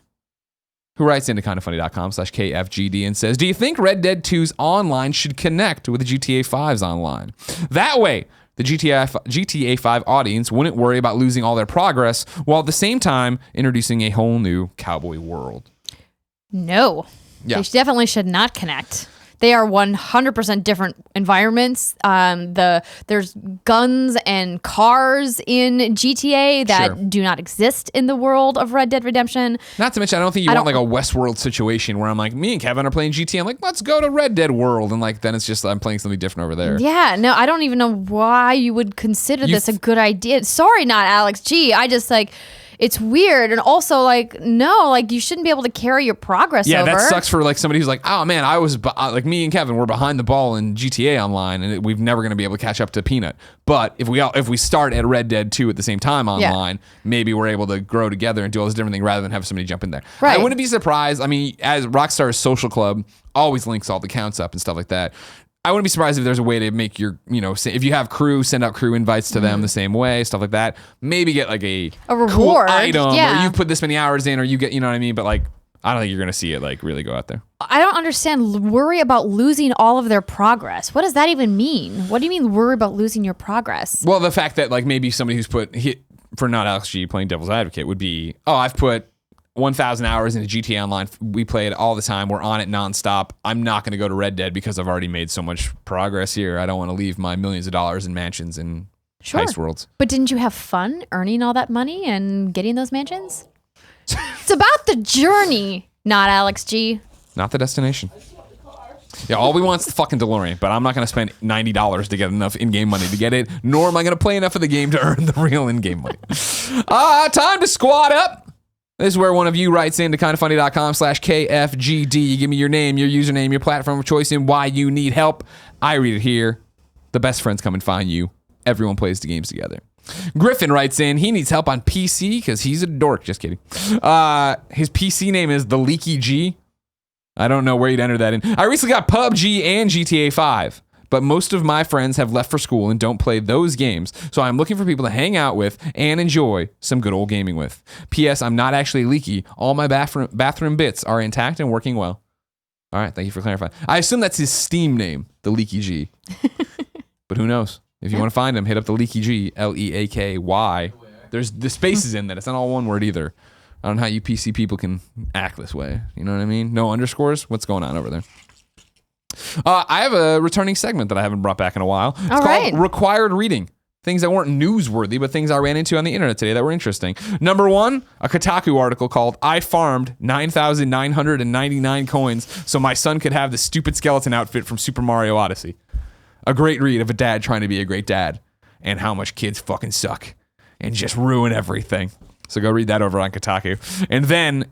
[SPEAKER 1] who writes into kindafunny.com/KFGD and says, do you think Red Dead 2's online should connect with the GTA 5's online? That way, the GTA 5 audience wouldn't worry about losing all their progress, while at the same time introducing a whole new cowboy world.
[SPEAKER 2] No.
[SPEAKER 1] Yeah.
[SPEAKER 2] They definitely should not connect. They are 100% different environments. There's guns and cars in GTA that do not exist in the world of Red Dead Redemption.
[SPEAKER 1] Not to mention, I don't think you want like a Westworld situation where I'm like, me and Kevin are playing GTA. I'm like, let's go to Red Dead World. And like, then it's just, I'm playing something different over there.
[SPEAKER 2] Yeah, no, I don't even know why you would consider this a good idea. Sorry, not Alex G. I just like... It's weird. And also, like, no, like, you shouldn't be able to carry your progress over.
[SPEAKER 1] Yeah, that sucks for, like, somebody who's like, oh, man, like, me and Kevin, we're behind the ball in GTA Online, and we're never going to be able to catch up to Peanut. But if we start at Red Dead 2 at the same time online, maybe we're able to grow together and do all this different thing rather than have somebody jump in there.
[SPEAKER 2] Right.
[SPEAKER 1] I wouldn't be surprised. I mean, as Rockstar's social club always links all the counts up and stuff like that. I wouldn't be surprised if there's a way to make your, if you have crew, send out crew invites to them the same way, stuff like that. Maybe get like a
[SPEAKER 2] reward
[SPEAKER 1] cool item, or you put this many hours in, or you get, you know what I mean? But like, I don't think you're going to see it like really go out there.
[SPEAKER 2] I don't understand. Worry about losing all of their progress. What does that even mean? What do you mean worry about losing your progress?
[SPEAKER 1] Well, the fact that like maybe somebody who's for not Alex G playing devil's advocate would be, oh, I've put 1,000 hours into GTA Online. We play it all the time. We're on it nonstop. I'm not going to go to Red Dead because I've already made so much progress here. I don't want to leave my millions of dollars in mansions and heist worlds.
[SPEAKER 2] But didn't you have fun earning all that money and getting those mansions? It's about the journey, not Alex G.
[SPEAKER 1] Not the destination. Yeah, all we want is the fucking DeLorean, but I'm not going to spend $90 to get enough in-game money to get it, nor am I going to play enough of the game to earn the real in-game money. Time to squad up. This is where one of you writes into kindafunny.com/KFGD. You give me your name, your username, your platform of choice, and why you need help. I read it here. The best friends come and find you. Everyone plays the games together. Griffin writes in, he needs help on PC because he's a dork. Just kidding. His PC name is the Leaky G. I don't know where you'd enter that in. I recently got PUBG and GTA 5. But most of my friends have left for school and don't play those games, so I'm looking for people to hang out with and enjoy some good old gaming with. P.S. I'm not actually leaky. All my bathroom bits are intact and working well. All right, thank you for clarifying. I assume that's his Steam name, the Leaky G. But who knows? If you want to find him, hit up the Leaky G, Leaky. There's the spaces in that. It's not all one word either. I don't know how you PC people can act this way. You know what I mean? No underscores? What's going on over there? I have a returning segment that I haven't brought back in a while. It's called Required Reading. Things that weren't newsworthy, but things I ran into on the internet today that were interesting. Number one, a Kotaku article called I Farmed 9,999 coins so my son could have the stupid skeleton outfit from Super Mario Odyssey. A great read of a dad trying to be a great dad and how much kids fucking suck. and just ruin everything. So go read that over on Kotaku. And then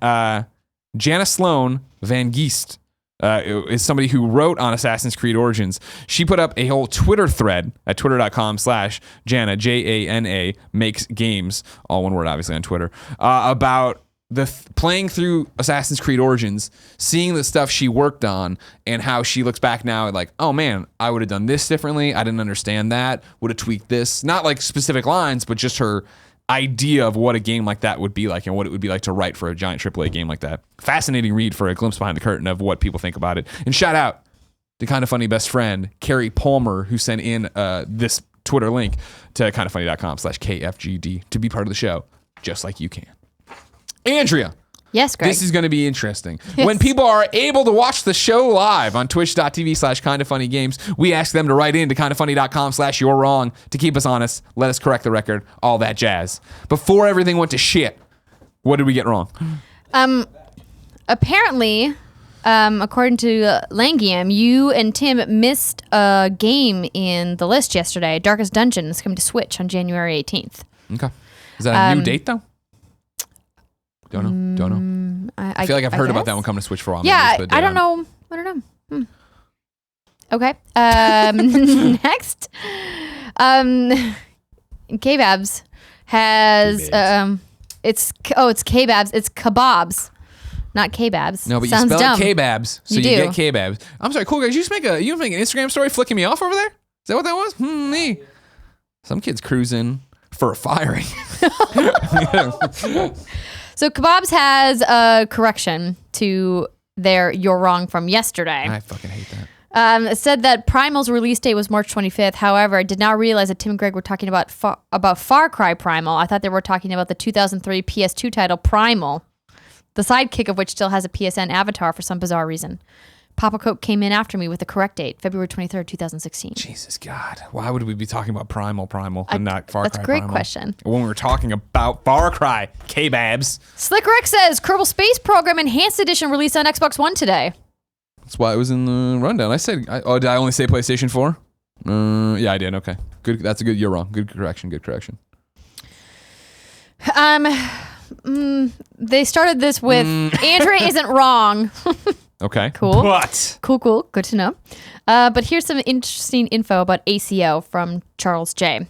[SPEAKER 1] Jana Sloan Van Geest is somebody who wrote on Assassin's Creed Origins. She put up a whole Twitter thread at twitter.com/Jana, Jana, makes games, all one word obviously on Twitter, about playing through Assassin's Creed Origins, seeing the stuff she worked on, and how she looks back now at like, oh man, I would have done this differently. I didn't understand that. Would have tweaked this. Not like specific lines, but just her idea of what a game like that would be like and what it would be like to write for a giant AAA game like that. Fascinating read for a glimpse behind the curtain of what people think about it. And shout out to Kind of Funny best friend, Carrie Palmer, who sent in this Twitter link to kindoffunny.com/KFGD to be part of the show, just like you can. Andrea.
[SPEAKER 2] Yes, Greg.
[SPEAKER 1] This is going to be interesting.
[SPEAKER 2] Yes.
[SPEAKER 1] When people are able to watch the show live on twitch.tv/kindoffunnygames, we ask them to write in to kindoffunny.com/you're wrong to keep us honest, let us correct the record, all that jazz. Before everything went to shit, what did we get wrong?
[SPEAKER 2] Apparently, according to Langiam, you and Tim missed a game in the list yesterday. Darkest Dungeon is coming to Switch on January 18th.
[SPEAKER 1] Okay. Is that a new date, though? Don't know. I feel like I've heard about that one coming to Switch for a while.
[SPEAKER 2] Yeah, I don't know. Okay. Next, Kebabs has it's Kebabs. It's kebabs, not Kebabs.
[SPEAKER 1] No, but
[SPEAKER 2] sounds
[SPEAKER 1] you spell
[SPEAKER 2] dumb.
[SPEAKER 1] Kebabs, so you
[SPEAKER 2] do.
[SPEAKER 1] get Kebabs. I'm sorry, cool guys. You just make an Instagram story flicking me off over there. Is that what that was? Me. Some kid's cruising for a firing.
[SPEAKER 2] So Kebabs has a correction to their "you're wrong" from yesterday.
[SPEAKER 1] I fucking hate that.
[SPEAKER 2] It said that Primal's release date was March 25th. However, I did not realize that Tim and Greg were talking about Far Cry Primal. I thought they were talking about the 2003 PS2 title Primal, the sidekick of which still has a PSN avatar for some bizarre reason. Papa Coke came in after me with the correct date, February 23rd, 2016.
[SPEAKER 1] Jesus God. Why would we be talking about Primal and not Far Cry
[SPEAKER 2] That's a great
[SPEAKER 1] Primal?
[SPEAKER 2] question.
[SPEAKER 1] When we were talking about Far Cry, Kebabs.
[SPEAKER 2] Slick Rick says Kerbal Space Program Enhanced Edition released on Xbox One today.
[SPEAKER 1] That's why it was in the rundown. I said, did I only say PlayStation 4? Yeah, I did. Okay. Good. That's a good, you're wrong. Good correction.
[SPEAKER 2] They started this with Andrea isn't wrong.
[SPEAKER 1] Okay.
[SPEAKER 2] Cool.
[SPEAKER 1] But.
[SPEAKER 2] Cool. Good to know. But here's some interesting info about ACO from Charles J.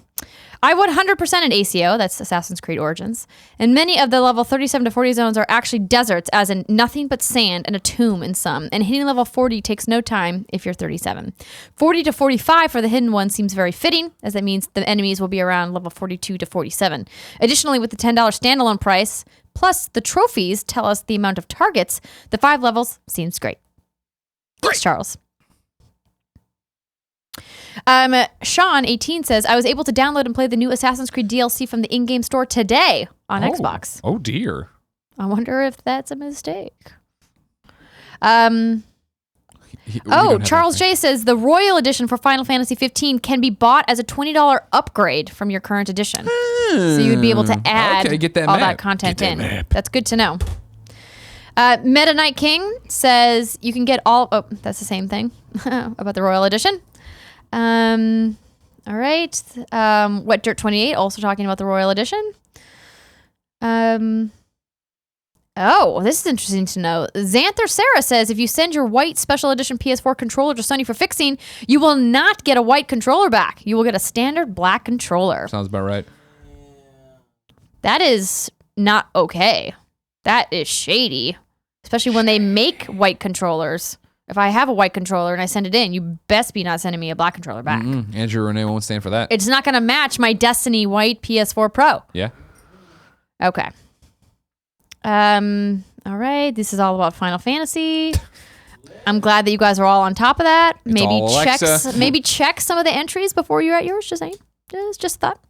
[SPEAKER 2] I 100% in ACO, that's Assassin's Creed Origins, and many of the level 37 to 40 zones are actually deserts, as in nothing but sand and a tomb in some, and hitting level 40 takes no time if you're 37. 40 to 45 for the hidden one seems very fitting, as that means the enemies will be around level 42 to 47. Additionally, with the $10 standalone price, plus the trophies tell us the amount of targets, the 5 levels seems great. Thanks, Charles. Sean 18 says, I was able to download and play the new Assassin's Creed DLC from the in-game store today on Xbox.
[SPEAKER 1] Oh dear.
[SPEAKER 2] I wonder if that's a mistake. Charles J says the Royal Edition for Final Fantasy 15 can be bought as a $20 upgrade from your current edition. So you would be able to add
[SPEAKER 1] get that
[SPEAKER 2] all
[SPEAKER 1] map.
[SPEAKER 2] that content
[SPEAKER 1] Get
[SPEAKER 2] in.
[SPEAKER 1] that map.
[SPEAKER 2] That's good to know. Meta Knight King says you can get all... Oh, that's the same thing about the Royal Edition. All right. Wet Dirt 28 also talking about the Royal Edition. This is interesting to know. Xanther Sarah says if you send your white special edition PS4 controller to Sony for fixing, you will not get a white controller back. You will get a standard black controller.
[SPEAKER 1] Sounds about right.
[SPEAKER 2] That is not okay. That is shady, especially when they make white controllers. If I have a white controller and I send it in, you best be not sending me a black controller back.
[SPEAKER 1] Andrew Renee won't stand for that.
[SPEAKER 2] It's not going to match my Destiny white PS4 Pro.
[SPEAKER 1] Yeah.
[SPEAKER 2] Okay. All right. This is all about Final Fantasy. I'm glad that you guys are all on top of that. Maybe check some of the entries before you're at yours. Just saying. Just a thought.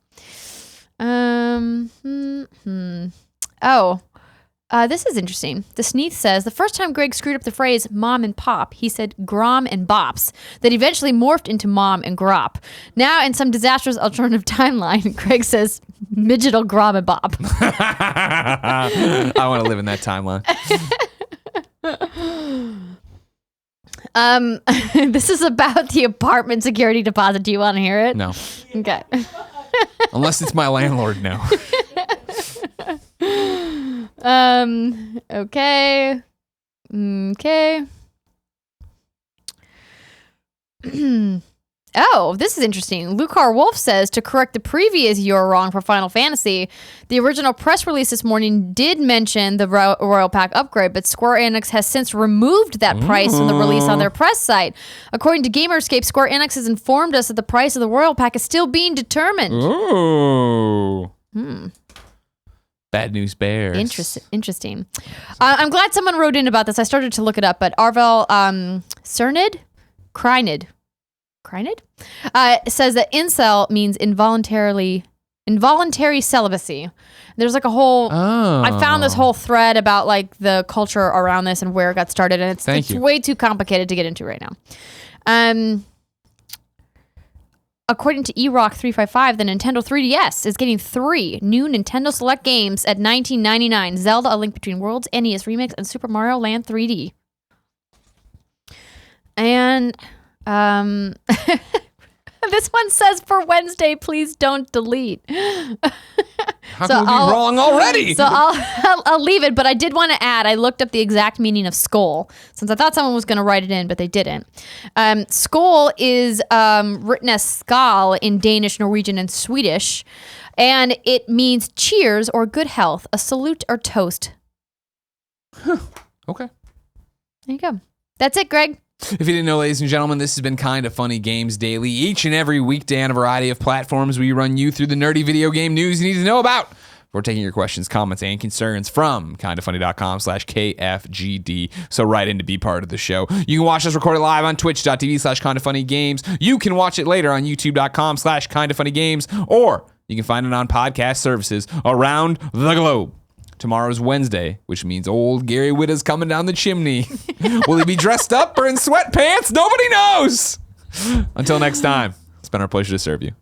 [SPEAKER 2] This is interesting. The Sneath says, the first time Greg screwed up the phrase mom and pop, he said grom and bops, that eventually morphed into mom and grop. Now, in some disastrous alternative timeline, Greg says midgetal grom and bop.
[SPEAKER 1] I want to live in that timeline.
[SPEAKER 2] This is about the apartment security deposit. Do you want to hear it?
[SPEAKER 1] No.
[SPEAKER 2] Okay.
[SPEAKER 1] Unless it's my landlord, no.
[SPEAKER 2] Okay. Okay. Oh, this is interesting. Lucar Wolf says, to correct the previous "you're wrong" for Final Fantasy, the original press release this morning did mention the Royal Pack upgrade, but Square Enix has since removed that price from the release on their press site. According to Gamerscape, Square Enix has informed us that the price of the Royal Pack is still being determined.
[SPEAKER 1] Ooh. Bad news bears.
[SPEAKER 2] Interesting. I'm glad someone wrote in about this. I started to look it up, but Arvel Crynid says that incel means involuntary celibacy. There's like a whole. I found this whole thread about like the culture around this and where it got started, and it's way too complicated to get into right now. According to eRock355, the Nintendo 3DS is getting 3 new Nintendo Select games at $19.99: Zelda: A Link Between Worlds, NES Remix, and Super Mario Land 3D. And this one says, for Wednesday, please don't delete.
[SPEAKER 1] How can we be wrong already?
[SPEAKER 2] So I'll leave it, but I did want to add, I looked up the exact meaning of skull, since I thought someone was going to write it in, but they didn't. Skull is written as skal in Danish, Norwegian, and Swedish, and it means cheers or good health, a salute or toast.
[SPEAKER 1] Okay.
[SPEAKER 2] There you go. That's it, Greg.
[SPEAKER 1] If you didn't know, ladies and gentlemen, this has been Kind of Funny Games Daily. Each and every weekday on a variety of platforms, we run you through the nerdy video game news you need to know about. We're taking your questions, comments, and concerns from kindoffunny.com/KFGD. So write in to be part of the show. You can watch us recorded live on twitch.tv/kindoffunnygames. You can watch it later on youtube.com/kindoffunnygames, or you can find it on podcast services around the globe. Tomorrow's Wednesday, which means old Gary Whitta's coming down the chimney. Will he be dressed up or in sweatpants? Nobody knows. Until next time, it's been our pleasure to serve you.